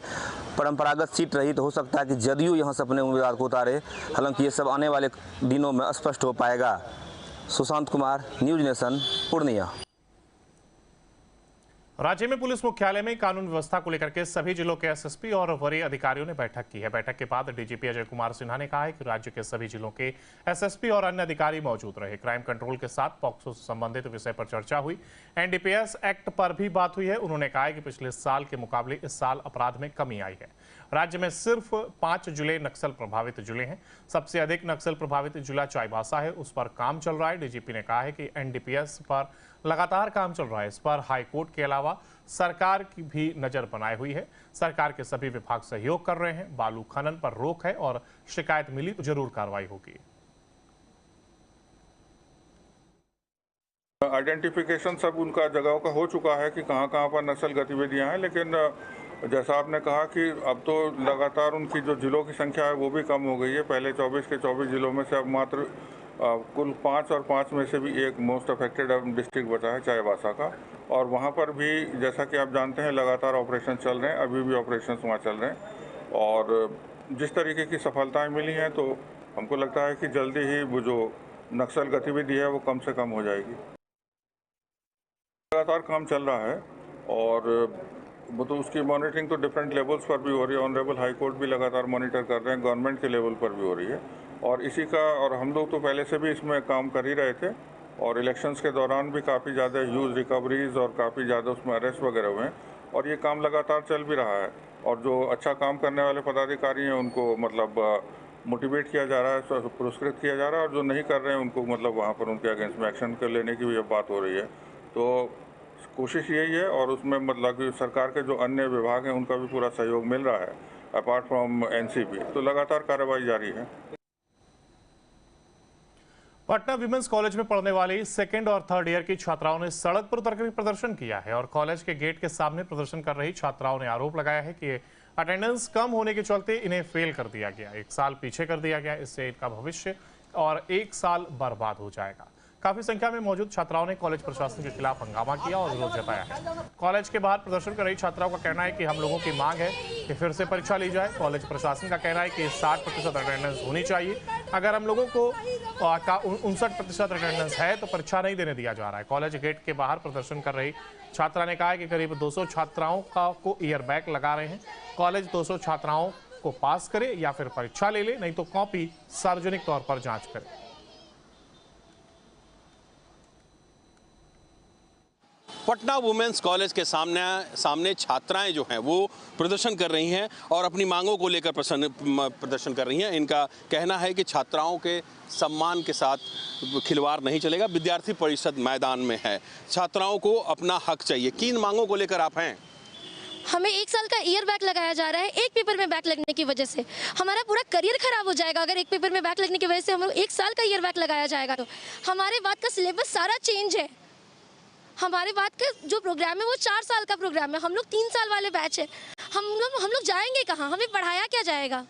Speaker 3: परंपरागत सीट रही तो हो सकता है कि जदयू यहाँ से अपने उम्मीदवार को उतारे, हालांकि ये सब आने वाले दिनों में स्पष्ट हो पाएगा। Sushant Kumar, news nation, Purnia.
Speaker 14: राज्य में पुलिस मुख्यालय में कानून व्यवस्था को लेकर के सभी जिलों के एसएसपी और वरीय अधिकारियों ने बैठक की है। बैठक के बाद डीजीपी अजय कुमार सिन्हा ने कहा है कि राज्य के सभी जिलों के एसएसपी और अन्य अधिकारी मौजूद रहे। क्राइम कंट्रोल के साथ पॉक्सो से संबंधित विषय पर चर्चा हुई। एनडीपीएस एक्ट पर भी बात हुई है। उन्होंने कहा है कि पिछले साल के मुकाबले इस साल अपराध में कमी आई है। राज्य में सिर्फ 5 जिले नक्सल प्रभावित जिले हैं। सबसे अधिक नक्सल प्रभावित जिला चाईबासा है, उस पर काम चल रहा है। डीजीपी ने कहा है कि एनडीपीएस पर लगातार काम चल रहा है। इस पर हाईकोर्ट के अलावा सरकार की भी नजर बनाई हुई है। सरकार के सभी विभाग सहयोग कर रहे हैं। बालू खनन पर रोक है और शिकायत मिली तो जरूर कार्रवाई होगी।
Speaker 7: आइडेंटिफिकेशन सब उनका जगहों का हो चुका है कि कहाँ कहाँ पर नक्सल गतिविधियाँ हैं, लेकिन जैसा आपने कहा कि अब तो लगातार उनकी जो जिलों की संख्या है वो भी कम हो गई है। पहले 24 के 24 जिलों में से अब मात्र कुल 5 और 5 में से भी एक मोस्ट अफेक्टेड डिस्ट्रिक्ट बचा है चाईबासा का, और वहाँ पर भी जैसा कि आप जानते हैं लगातार ऑपरेशन चल रहे हैं, अभी भी ऑपरेशन वहाँ चल रहे हैं और जिस तरीके की सफलताएँ मिली हैं तो हमको लगता है कि जल्दी ही वो जो नक्सल गतिविधि है वो कम से कम हो जाएगी। लगातार काम चल रहा है और वो तो उसकी मॉनिटरिंग तो डिफरेंट लेवल्स पर भी हो रही है। ऑनरेबल हाई कोर्ट भी लगातार मॉनिटर कर रहे हैं, गवर्नमेंट के लेवल पर भी हो रही है और इसी का, और हम लोग तो पहले से भी इसमें काम कर ही रहे थे और इलेक्शंस के दौरान भी काफ़ी ज़्यादा ह्यूज रिकवरीज और काफ़ी ज़्यादा उसमें अरेस्ट वगैरह हुए हैं और ये काम लगातार चल भी रहा है और जो अच्छा काम करने वाले पदाधिकारी हैं उनको मतलब मोटिवेट किया जा रहा है, पुरस्कृत किया जा रहा है और जो नहीं कर रहे हैं उनको मतलब वहाँ पर उनके अगेंस्ट में एक्शन कर लेने की भी अब बात हो रही है। तो कोशिश यही है और उसमें मतलब कि सरकार के जो अन्य विभाग हैं उनका भी पूरा सहयोग मिल रहा है अपार्ट फ्रॉम एनसीपी, तो लगातार कार्रवाई जारी है।
Speaker 14: पटना विमेंस कॉलेज में पढ़ने वाली सेकेंड और थर्ड ईयर की छात्राओं ने सड़क पर उतरकर प्रदर्शन किया है और कॉलेज के गेट के सामने प्रदर्शन कर रही छात्राओं ने आरोप लगाया है कि अटेंडेंस कम होने के चलते इन्हें फेल कर दिया गया, 1 साल पीछे कर दिया गया, इससे इनका भविष्य और 1 साल बर्बाद हो जाएगा। काफी संख्या में मौजूद छात्राओं ने कॉलेज प्रशासन के खिलाफ हंगामा किया और विरोध जताया है। कॉलेज के बाहर प्रदर्शन कर रही छात्राओं का कहना है कि हम लोगों की मांग है कि फिर से परीक्षा ली जाए। कॉलेज प्रशासन का कहना है कि 60% अटेंडेंस होनी चाहिए। अगर हम लोगों को 59% अटेंडेंस है तो परीक्षा नहीं देने दिया जा रहा है। कॉलेज गेट के बाहर प्रदर्शन कर रही छात्रा ने कहा है कि करीब 200 छात्राओं को ईयर बैग लगा रहे हैं। कॉलेज 200 छात्राओं को पास करे या फिर परीक्षा ले ले, नहीं तो कॉपी सार्वजनिक तौर पर जांच करे।
Speaker 18: पटना वुमेन्स कॉलेज के सामने छात्राएं जो हैं वो प्रदर्शन कर रही हैं और अपनी मांगों को लेकर प्रदर्शन कर रही हैं। इनका कहना है कि छात्राओं के सम्मान के साथ खिलवाड़ नहीं चलेगा। विद्यार्थी परिषद मैदान में है, छात्राओं को अपना हक चाहिए। किन मांगों को लेकर आप हैं?
Speaker 19: हमें 1 साल का ईयर बैक लगाया जा रहा है। एक पेपर में बैक लगने की वजह से हमारा पूरा करियर खराब हो जाएगा। अगर एक पेपर में बैक लगने की वजह से हम लोग 1 साल का ईयर बैक लगाया जाएगा तो हमारे बाद का सिलेबस सारा चेंज है। हमारे बाद का जो प्रोग्राम है वो 4 साल का प्रोग्राम है, हम लोग 3 साल वाले बैच है। हम लोग जाएंगे कहाँ? हमें पढ़ाया क्या जाएगा?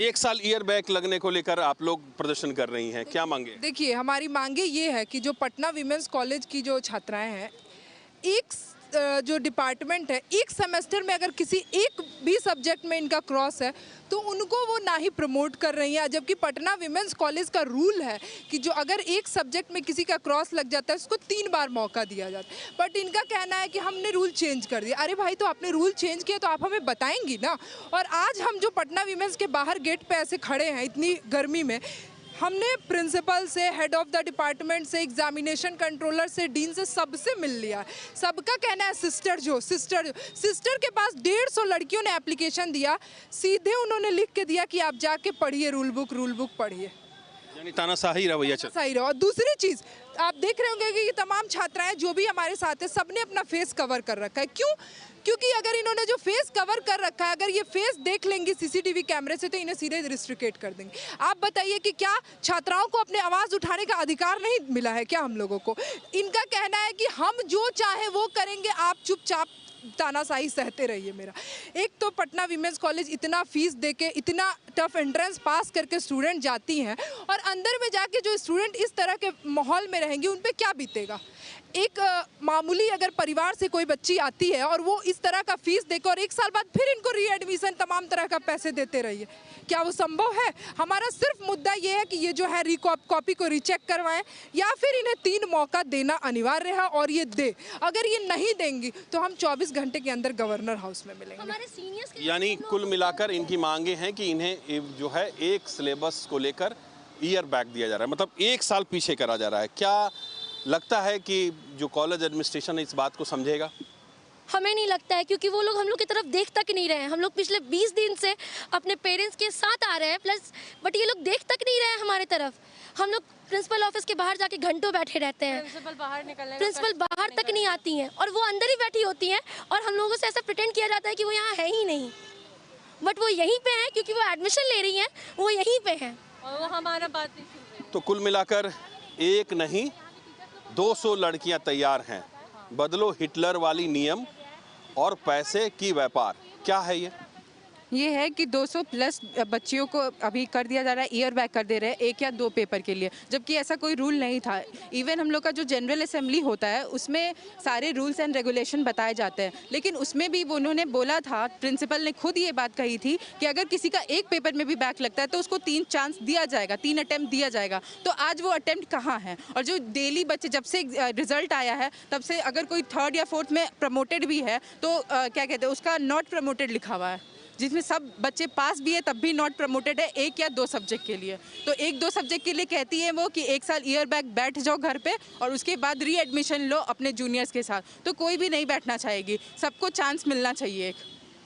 Speaker 18: 1 साल ईयर बैक लगने को लेकर आप लोग प्रदर्शन कर रही हैं, क्या मांगे?
Speaker 20: देखिए, हमारी मांगे ये है कि जो पटना विमेंस कॉलेज की जो छात्राएं हैं, एक जो डिपार्टमेंट है, एक सेमेस्टर में अगर किसी एक भी सब्जेक्ट में इनका क्रॉस है तो उनको वो ना ही प्रमोट कर रही हैं, जबकि पटना विमेंस कॉलेज का रूल है कि जो अगर एक सब्जेक्ट में किसी का क्रॉस लग जाता है उसको 3 बार मौका दिया जाता है। बट इनका कहना है कि हमने रूल चेंज कर दिया। अरे भाई, तो आपने रूल चेंज किया तो आप हमें बताएंगी ना। और आज हम जो पटना विमेंस के बाहर गेट पे ऐसे खड़े हैं इतनी गर्मी में, हमने प्रिंसिपल से, हेड ऑफ द डिपार्टमेंट से, एग्जामिनेशन कंट्रोलर से, डीन से, सबसे मिल लिया। सबका कहना है सिस्टर के पास 150 लड़कियों ने एप्लीकेशन दिया, सीधे उन्होंने लिख के दिया कि आप जाके पढ़िए रूल बुक पढ़िए।
Speaker 18: यानी तानाशाही रवैया चल
Speaker 20: सही रहा। और दूसरी चीज़ आप देख रहे होंगे कि ये तमाम छात्राएं जो भी हमारे साथ है सबने अपना फेस कवर कर रखा है। क्यों? क्योंकि अगर इन्होंने जो फेस कवर कर रखा है, अगर ये फेस देख लेंगे सीसीटीवी कैमरे से तो इन्हें सीधे रिस्ट्रिकेट कर देंगे। आप बताइए कि क्या छात्राओं को अपने आवाज़ उठाने का अधिकार नहीं मिला है क्या हम लोगों को? इनका कहना है कि हम जो चाहे वो करेंगे, आप चुपचाप तानाशाही सहते रहिए। मेरा एक तो पटना विमेंस कॉलेज इतना फीस देके, इतना टफ एंट्रेंस पास करके स्टूडेंट जाती हैं और अंदर में जाके जो स्टूडेंट इस तरह के माहौल में रहेंगे उन पे क्या बीतेगा? एक मामूली अगर परिवार से कोई बच्ची आती है और वो इस तरह का फीस देकर और 1 साल बाद फिर इनको रीएडमिशन तमाम तरह का पैसे देते रहिए, क्या वो संभव है? हमारा सिर्फ मुद्दा ये है कि ये जो है कॉपी को रीचेक करवाएं या फिर इन्हें 3 मौका देना अनिवार्य है और ये दे। अगर ये नहीं देंगी तो हम 24 घंटे के अंदर गवर्नर हाउस में मिलेंगे।
Speaker 18: यानी कुल मिलाकर इनकी मांगे हैं कि इन्हें जो है एक सिलेबस को लेकर ईयर बैक दिया जा रहा है, मतलब 1 साल पीछे करा जा रहा है। क्या लगता है कि जो कॉलेज एडमिनिस्ट्रेशन इस बात को समझेगा?
Speaker 19: हमें नहीं लगता है, क्योंकि वो लोग हम लोग की तरफ देख तक नहीं रहे हैं। हम लोग पिछले 20 दिन से अपने पेरेंट्स के साथ आ रहे हैं प्लस, बट ये लोग देख तक नहीं रहे हैं हमारे तरफ। हम लोग प्रिंसिपल ऑफिस के बाहर जाके घंटों बैठे रहते हैं, प्रिंसिपल बाहर तक नहीं आती हैं और वो अंदर ही बैठी होती हैं और हम लोगों से ऐसा प्रिटेंड किया जाता है कि वो यहाँ है ही नहीं, बट वो यहीं पे हैं क्योंकि वो एडमिशन ले रही हैं, वो यहीं पे हैं और वो हमारा बात नहीं सुन रही।
Speaker 18: तो कुल मिलाकर एक नहीं 200 लड़कियां तैयार हैं। बदलो हिटलर वाली नियम और पैसे की व्यापार। क्या है
Speaker 20: ये है कि 200 प्लस बच्चियों को अभी कर दिया जा रहा है, ईयर बैक कर दे रहे हैं 1 या 2 पेपर के लिए, जबकि ऐसा कोई रूल नहीं था। इवन हम लोग का जो जनरल असेंबली होता है उसमें सारे रूल्स एंड रेगुलेशन बताए जाते हैं, लेकिन उसमें भी उन्होंने बोला था, प्रिंसिपल ने खुद ये बात कही थी कि अगर किसी का एक पेपर में भी बैक लगता है तो उसको 3 चांस दिया जाएगा, 3 अटैम्प्ट दिया जाएगा। तो आज वो अटैम्प्ट कहाँ है? और जो डेली बच्चे जब से रिजल्ट आया है तब से अगर कोई 3rd या 4th में प्रमोटेड भी है तो क्या कहते हैं उसका नॉट प्रमोटेड लिखा हुआ है, जिसमें सब बच्चे पास भी है तब भी नॉट प्रमोटेड है 1 या 2 सब्जेक्ट के लिए। तो 1-2 सब्जेक्ट के लिए कहती है वो कि 1 साल ईयर बैक बैठ जाओ घर पे और उसके बाद री एडमिशन लो अपने जूनियर्स के साथ। तो कोई भी नहीं बैठना चाहेगी, सबको चांस मिलना चाहिए।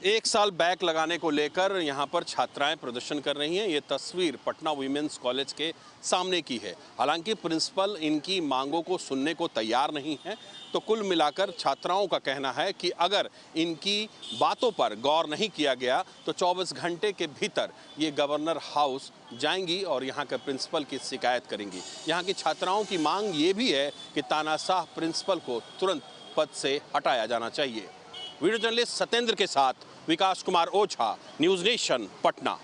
Speaker 18: 1 साल बैक लगाने को लेकर यहाँ पर छात्राएं प्रदर्शन कर रही हैं। ये तस्वीर पटना वीमेंस कॉलेज के सामने की है। हालांकि प्रिंसिपल इनकी मांगों को सुनने को तैयार नहीं है। तो कुल मिलाकर छात्राओं का कहना है कि अगर इनकी बातों पर गौर नहीं किया गया तो 24 घंटे के भीतर ये गवर्नर हाउस जाएंगी और यहाँ के प्रिंसिपल की शिकायत करेंगी। यहाँ की छात्राओं की मांग ये भी है कि तानाशाह प्रिंसिपल को तुरंत पद से हटाया जाना चाहिए। वीडियो जर्नलिस्ट सत्येंद्र के साथ विकास कुमार ओझा, न्यूज़ नेशन, पटना।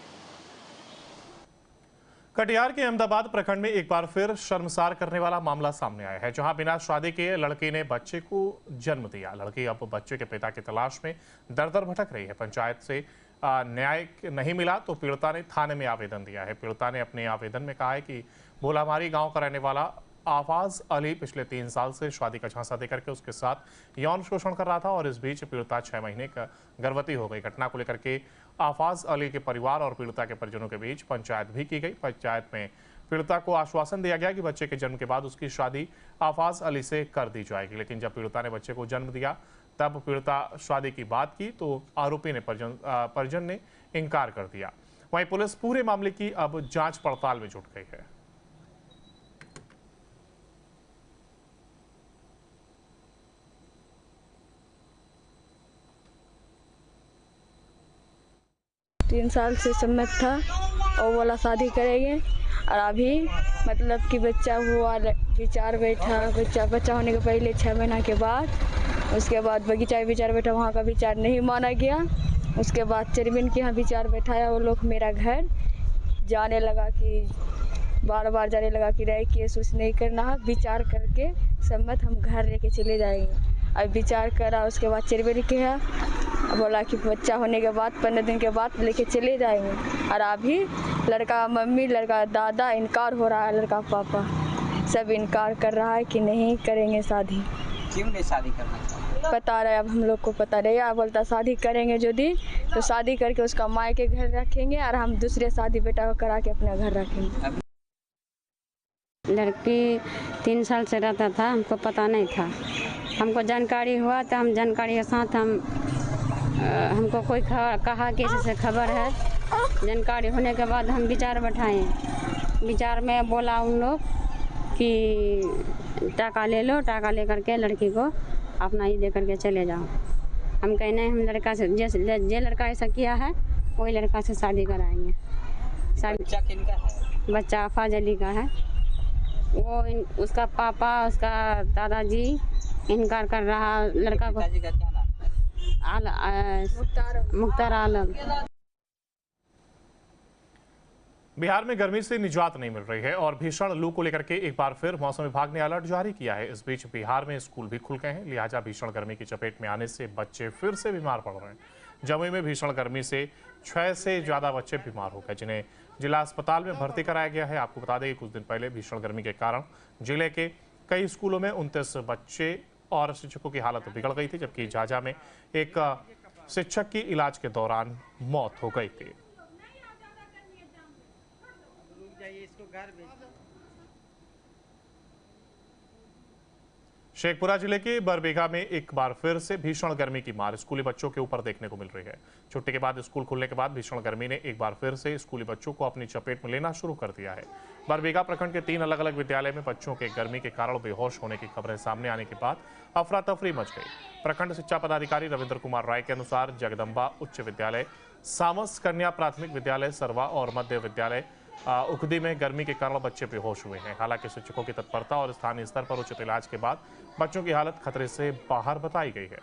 Speaker 14: कटिहार के अहमदाबाद प्रखंड में एक बार फिर शर्मसार करने वाला मामला सामने आया है, जहां बिना शादी के लड़की ने बच्चे को जन्म दिया। लड़की अब बच्चे के पिता की तलाश में दर-दर भटक रही है। पंचायत से न्याय नहीं मिला तो पीड़िता ने थाने में आवेदन दिया है। पीड़िता ने अपने आवेदन में कहा है कि भोलामारी गांव का रहने वाला आफाज अली पिछले 3 साल से शादी का झांसा देकर के उसके साथ यौन शोषण कर रहा था और इस बीच पीड़िता 6 महीने का गर्भवती हो गई। घटना को लेकर के आफाज अली के परिवार और पीड़िता के परिजनों के बीच पंचायत भी की गई। पंचायत में पीड़िता को आश्वासन दिया गया कि बच्चे के जन्म के बाद उसकी शादी आफाज अली से कर दी जाएगी, लेकिन जब पीड़िता ने बच्चे को जन्म दिया तब पीड़िता शादी की बात की तो आरोपी ने परिजन ने इनकार कर दिया। वहीं पुलिस पूरे मामले की अब जांच पड़ताल में जुट गई है।
Speaker 1: तीन साल से सम्मत था और बोला शादी करेंगे और अभी मतलब कि बच्चा हुआ, विचार बैठा, बच्चा होने के पहले 6 महीना के बाद, उसके बाद बगीचा विचार बैठा, वहाँ का विचार नहीं माना गया। उसके बाद चेयरमैन के यहाँ विचार बैठाया, वो लोग मेरा घर जाने लगा कि बार जाने लगा कि रह केस उस नहीं करना है, विचार करके सम्मत हम घर लेके चले जाएंगे। अब विचार करा, उसके बाद चेयरमैन के यहाँ बोला कि बच्चा होने के बाद 15 दिन के बाद लेके चले जाएंगे। और अभी लड़का मम्मी, लड़का दादा इनकार हो रहा है, लड़का पापा सब इनकार कर रहा है कि नहीं करेंगे शादी।
Speaker 4: क्यों नहीं शादी करना चाहते?
Speaker 1: पता रहे, अब हम लोग को पता नहीं। बोलता शादी करेंगे यदि तो शादी करके उसका माँ के घर रखेंगे और हम दूसरे शादी बेटा को करा के अपना घर रखेंगे।
Speaker 5: लड़की 3 साल से रहता था, हमको पता नहीं था। हमको जानकारी हुआ तो हम जानकारी के साथ हमको कोई कहा कि इससे खबर है। जानकारी होने के बाद हम विचार बैठाए। विचार में बोला उन लोग कि टाका ले लो, टाका ले करके लड़की को अपना ही दे करके चले जाओ। हम कहे नहीं, हम लड़का से जे लड़का ऐसा किया है वही लड़का से शादी कराएंगे।
Speaker 4: बच्चा किनका है?
Speaker 5: बच्चा आफाज अली का है। वो उसका पापा, उसका दादाजी इनकार कर रहा। लड़का को मुख्तार आलम।
Speaker 14: बिहार में गर्मी से निजात नहीं मिल रही है और भीषण लू को लेकर के एक बार फिर मौसम विभाग ने अलर्ट जारी किया है। इस बीच बिहार में स्कूल भी खुल गए हैं, लिहाजा भीषण गर्मी की चपेट में आने से बच्चे फिर से बीमार पड़ रहे हैं। जमुई में भीषण गर्मी से 6 से ज्यादा बच्चे बीमार हो गए, जिन्हें जिला अस्पताल में भर्ती कराया गया है। आपको बता दें कि कुछ दिन पहले भीषण गर्मी के कारण जिले के कई स्कूलों में 29 बच्चे और शिक्षकों की हालत बिगड़ गई थी, जबकि झाझा में एक शिक्षक की इलाज के दौरान मौत हो गई थी। शेखपुरा जिले के बरबीघा में एक बार फिर से भीषण गर्मी की मार स्कूली बच्चों के ऊपर देखने को मिल रही है। छुट्टी के बाद स्कूल खुलने के बाद भीषण गर्मी ने एक बार फिर से स्कूली बच्चों को अपनी चपेट में लेना शुरू कर दिया है। बरबीघा प्रखंड के 3 अलग अलग विद्यालय में बच्चों के गर्मी के कारण बेहोश होने की खबरें सामने आने के बाद अफरा तफरी मच गई। प्रखंड शिक्षा पदाधिकारी रविंद्र कुमार राय के अनुसार जगदम्बा उच्च विद्यालय, सामस कन्या प्राथमिक विद्यालय, सरवा और मध्य विद्यालय उखदी में गर्मी के कारण बच्चे बेहोश हुए हैं। हालांकि शिक्षकों की तत्परता और स्थानीय स्तर पर उचित इलाज के बाद बच्चों की हालत खतरे से बाहर बताई गई है।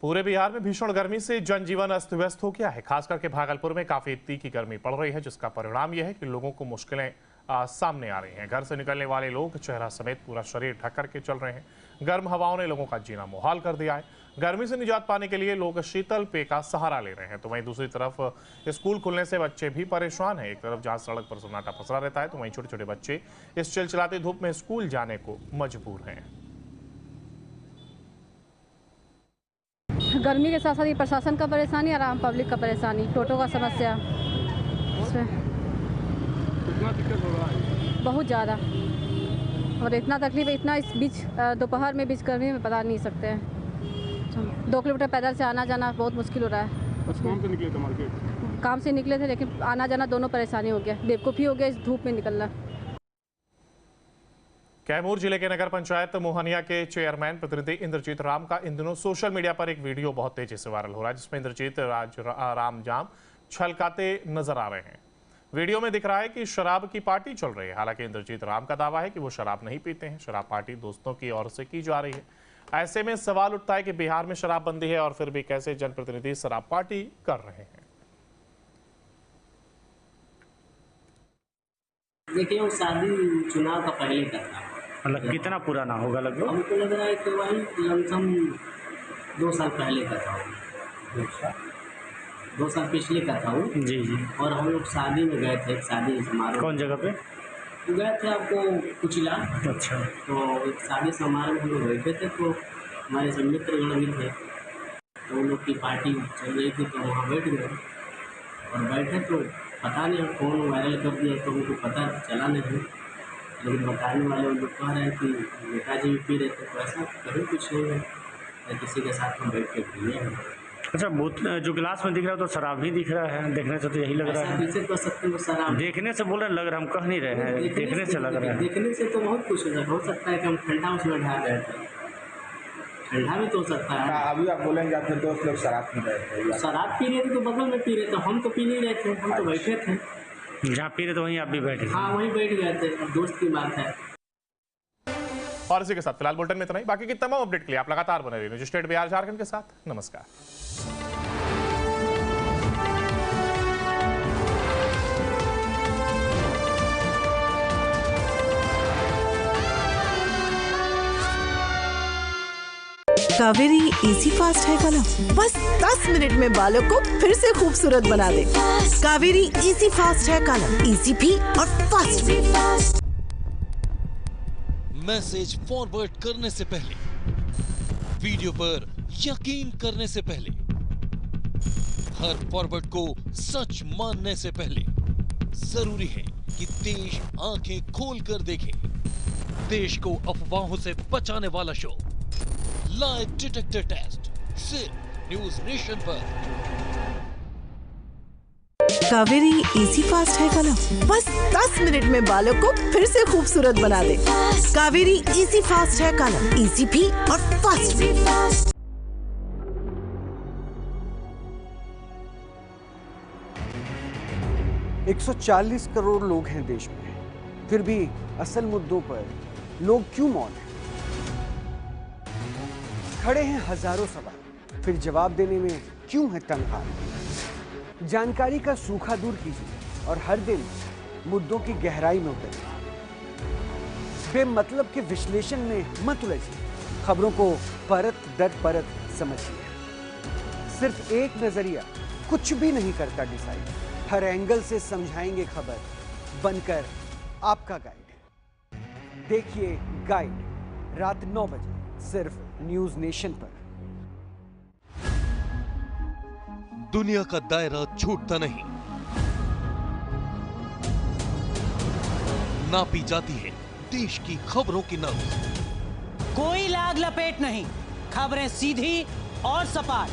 Speaker 14: पूरे बिहार में भीषण गर्मी से जनजीवन अस्त व्यस्त हो गया है। खास करके भागलपुर में काफी तीखी गर्मी पड़ रही है, जिसका परिणाम यह है कि लोगों को मुश्किलें सामने आ रही हैं। घर से निकलने वाले लोग चेहरा समेत पूरा शरीर ढक करके चल रहे हैं। गर्म हवाओं ने लोगों का जीना मुहाल कर दिया है। गर्मी से निजात पाने के लिए लोग शीतल पेय का सहारा ले रहे हैं, तो वहीं दूसरी तरफ स्कूल खुलने से बच्चे भी परेशान हैं। एक तरफ जहां सड़क पर सन्नाटा पसरा रहता है, तो वहीं छोटे छोटे बच्चे इस चिलचिलाती धूप में स्कूल जाने को मजबूर हैं।
Speaker 6: गर्मी के साथ साथ ये प्रशासन का परेशानी और आम पब्लिक का परेशानी, टोटो का समस्या,
Speaker 8: कितना दिक्कत हो रहा है?
Speaker 6: बहुत ज़्यादा, और इतना तकलीफ इतना इस बीच दोपहर में बीच गर्मी में बता नहीं सकते हैं। 2 किलोमीटर पैदल से आना जाना बहुत मुश्किल हो रहा है।
Speaker 8: काम से निकले थे मार्केट?
Speaker 6: काम से निकले थे, लेकिन आना जाना दोनों परेशानी हो गया। बेवकूफ़ी हो गया इस धूप में निकलना।
Speaker 14: कैमूर जिले के नगर पंचायत मोहनिया के चेयरमैन प्रतिनिधि इंद्रजीत राम का इन दिनों सोशल मीडिया पर एक वीडियो बहुत तेजी से वायरल हो रहा है, जिसमें इंद्रजीत राम जाम छलकाते नजर आ रहे हैं। वीडियो में दिख रहा है कि शराब की पार्टी चल रही है। हालांकि इंद्रजीत राम का दावा है कि वो शराब नहीं पीते हैं, शराब पार्टी दोस्तों की ओर से की जा रही है। ऐसे में सवाल उठता है कि बिहार में शराबबंदी है और फिर भी कैसे जनप्रतिनिधि शराब पार्टी कर रहे हैं।
Speaker 21: देखिए, वो शादी चुनाव का पहले का था।
Speaker 22: मतलब कितना पुराना होगा लगभग?
Speaker 21: हमको लग रहा है कि वही लमसम 2 साल पहले का था। 2 साल पिछले का था वो।
Speaker 22: जी जी।
Speaker 21: और हम लोग शादी में गए थे, शादी समारोह।
Speaker 22: कौन जगह पे
Speaker 21: गए थे? आपको कुचिला।
Speaker 22: अच्छा।
Speaker 21: तो एक शादी समारोह में हम लोग बैठे थे, तो हमारे सब मित्रगण भी थे, तो उन लोग की पार्टी चल रही थी, तो वहाँ बैठ गए। और बैठे तो पता नहीं फोन वायरल कर दिया, तो उनको पता चला नहीं, लेकिन बताने वाले लोग कह रहे हैं कि नेताजी भी पी रहे थे। तो ऐसा कहीं कुछ नहीं है, किसी के साथ हम बैठ के पिए हैं।
Speaker 22: अच्छा, जो गिलास में दिख रहा है तो शराब ही दिख रहा है, देखने से तो यही लग रहा है।
Speaker 21: कैसे कर सकते हो शराब?
Speaker 22: देखने से बोल रहे लग रहा है, हम कह नहीं रहे हैं, देखने से लग रहा है।
Speaker 21: देखने से तो बहुत कुछ हो सकता है कि हम ठंडा उसमें ढा गए थे, ठंडा भी तो हो सकता है।
Speaker 22: अभी आप बोलेंगे अपने दोस्त लोग शराब पी रहे थे?
Speaker 21: शराब पी रहे थे तो बगल में पी रहे थे, हम तो पी नहीं रहे थे, हम तो बैठे थे।
Speaker 22: जहाँ पी रहे थे वहीं आप भी बैठे?
Speaker 21: हाँ, वहीं बैठ गए थे, दोस्त की बात है।
Speaker 14: और इसी के साथ फिलहाल बुलेटिन में इतना ही। बाकी की तमाम अपडेट के लिए आप लगातार बने रहिए न्यूज स्टेट बिहार झारखंड के साथ। नमस्कार।
Speaker 11: Kaveri easy fast hair colour बस 10 मिनट में बालों को फिर से खूबसूरत बना दे। Kaveri easy fast hair colour, easy भी और फास्ट भी।
Speaker 12: मैसेज फॉरवर्ड करने से पहले, वीडियो पर यकीन करने से पहले, हर फॉरवर्ड को सच मानने से पहले जरूरी है कि देश आंखें खोलकर देखे। देश को अफवाहों से बचाने वाला शो लाइव डिटेक्टर टेस्ट सिर्फ न्यूज नेशन पर।
Speaker 11: Kaveri easy fast hair colour बस 10 मिनट में बालों को फिर से खूबसूरत बना दे। Kaveri easy fast hair colour, easy भी और फास्ट भी।
Speaker 13: 140 करोड़ लोग हैं देश में, फिर भी असल मुद्दों पर लोग क्यों मौन हैं? खड़े हैं हजारों सवाल, फिर जवाब देने में क्यों है तनहार? जानकारी का सूखा दूर कीजिए और हर दिन मुद्दों की गहराई में उतरिए। बेमतलब के विश्लेषण में मत उलझिए, खबरों को परत दर परत समझिए। सिर्फ एक नजरिया कुछ भी नहीं करता डिसाइड, हर एंगल से समझाएंगे खबर, बनकर आपका गाइड। देखिए गाइड रात 9 बजे सिर्फ न्यूज नेशन पर।
Speaker 12: दुनिया का दायरा छूटता नहीं, नापी जाती है देश की खबरों की नब्ज।
Speaker 15: कोई लाग लपेट नहीं, खबरें सीधी और सपाट,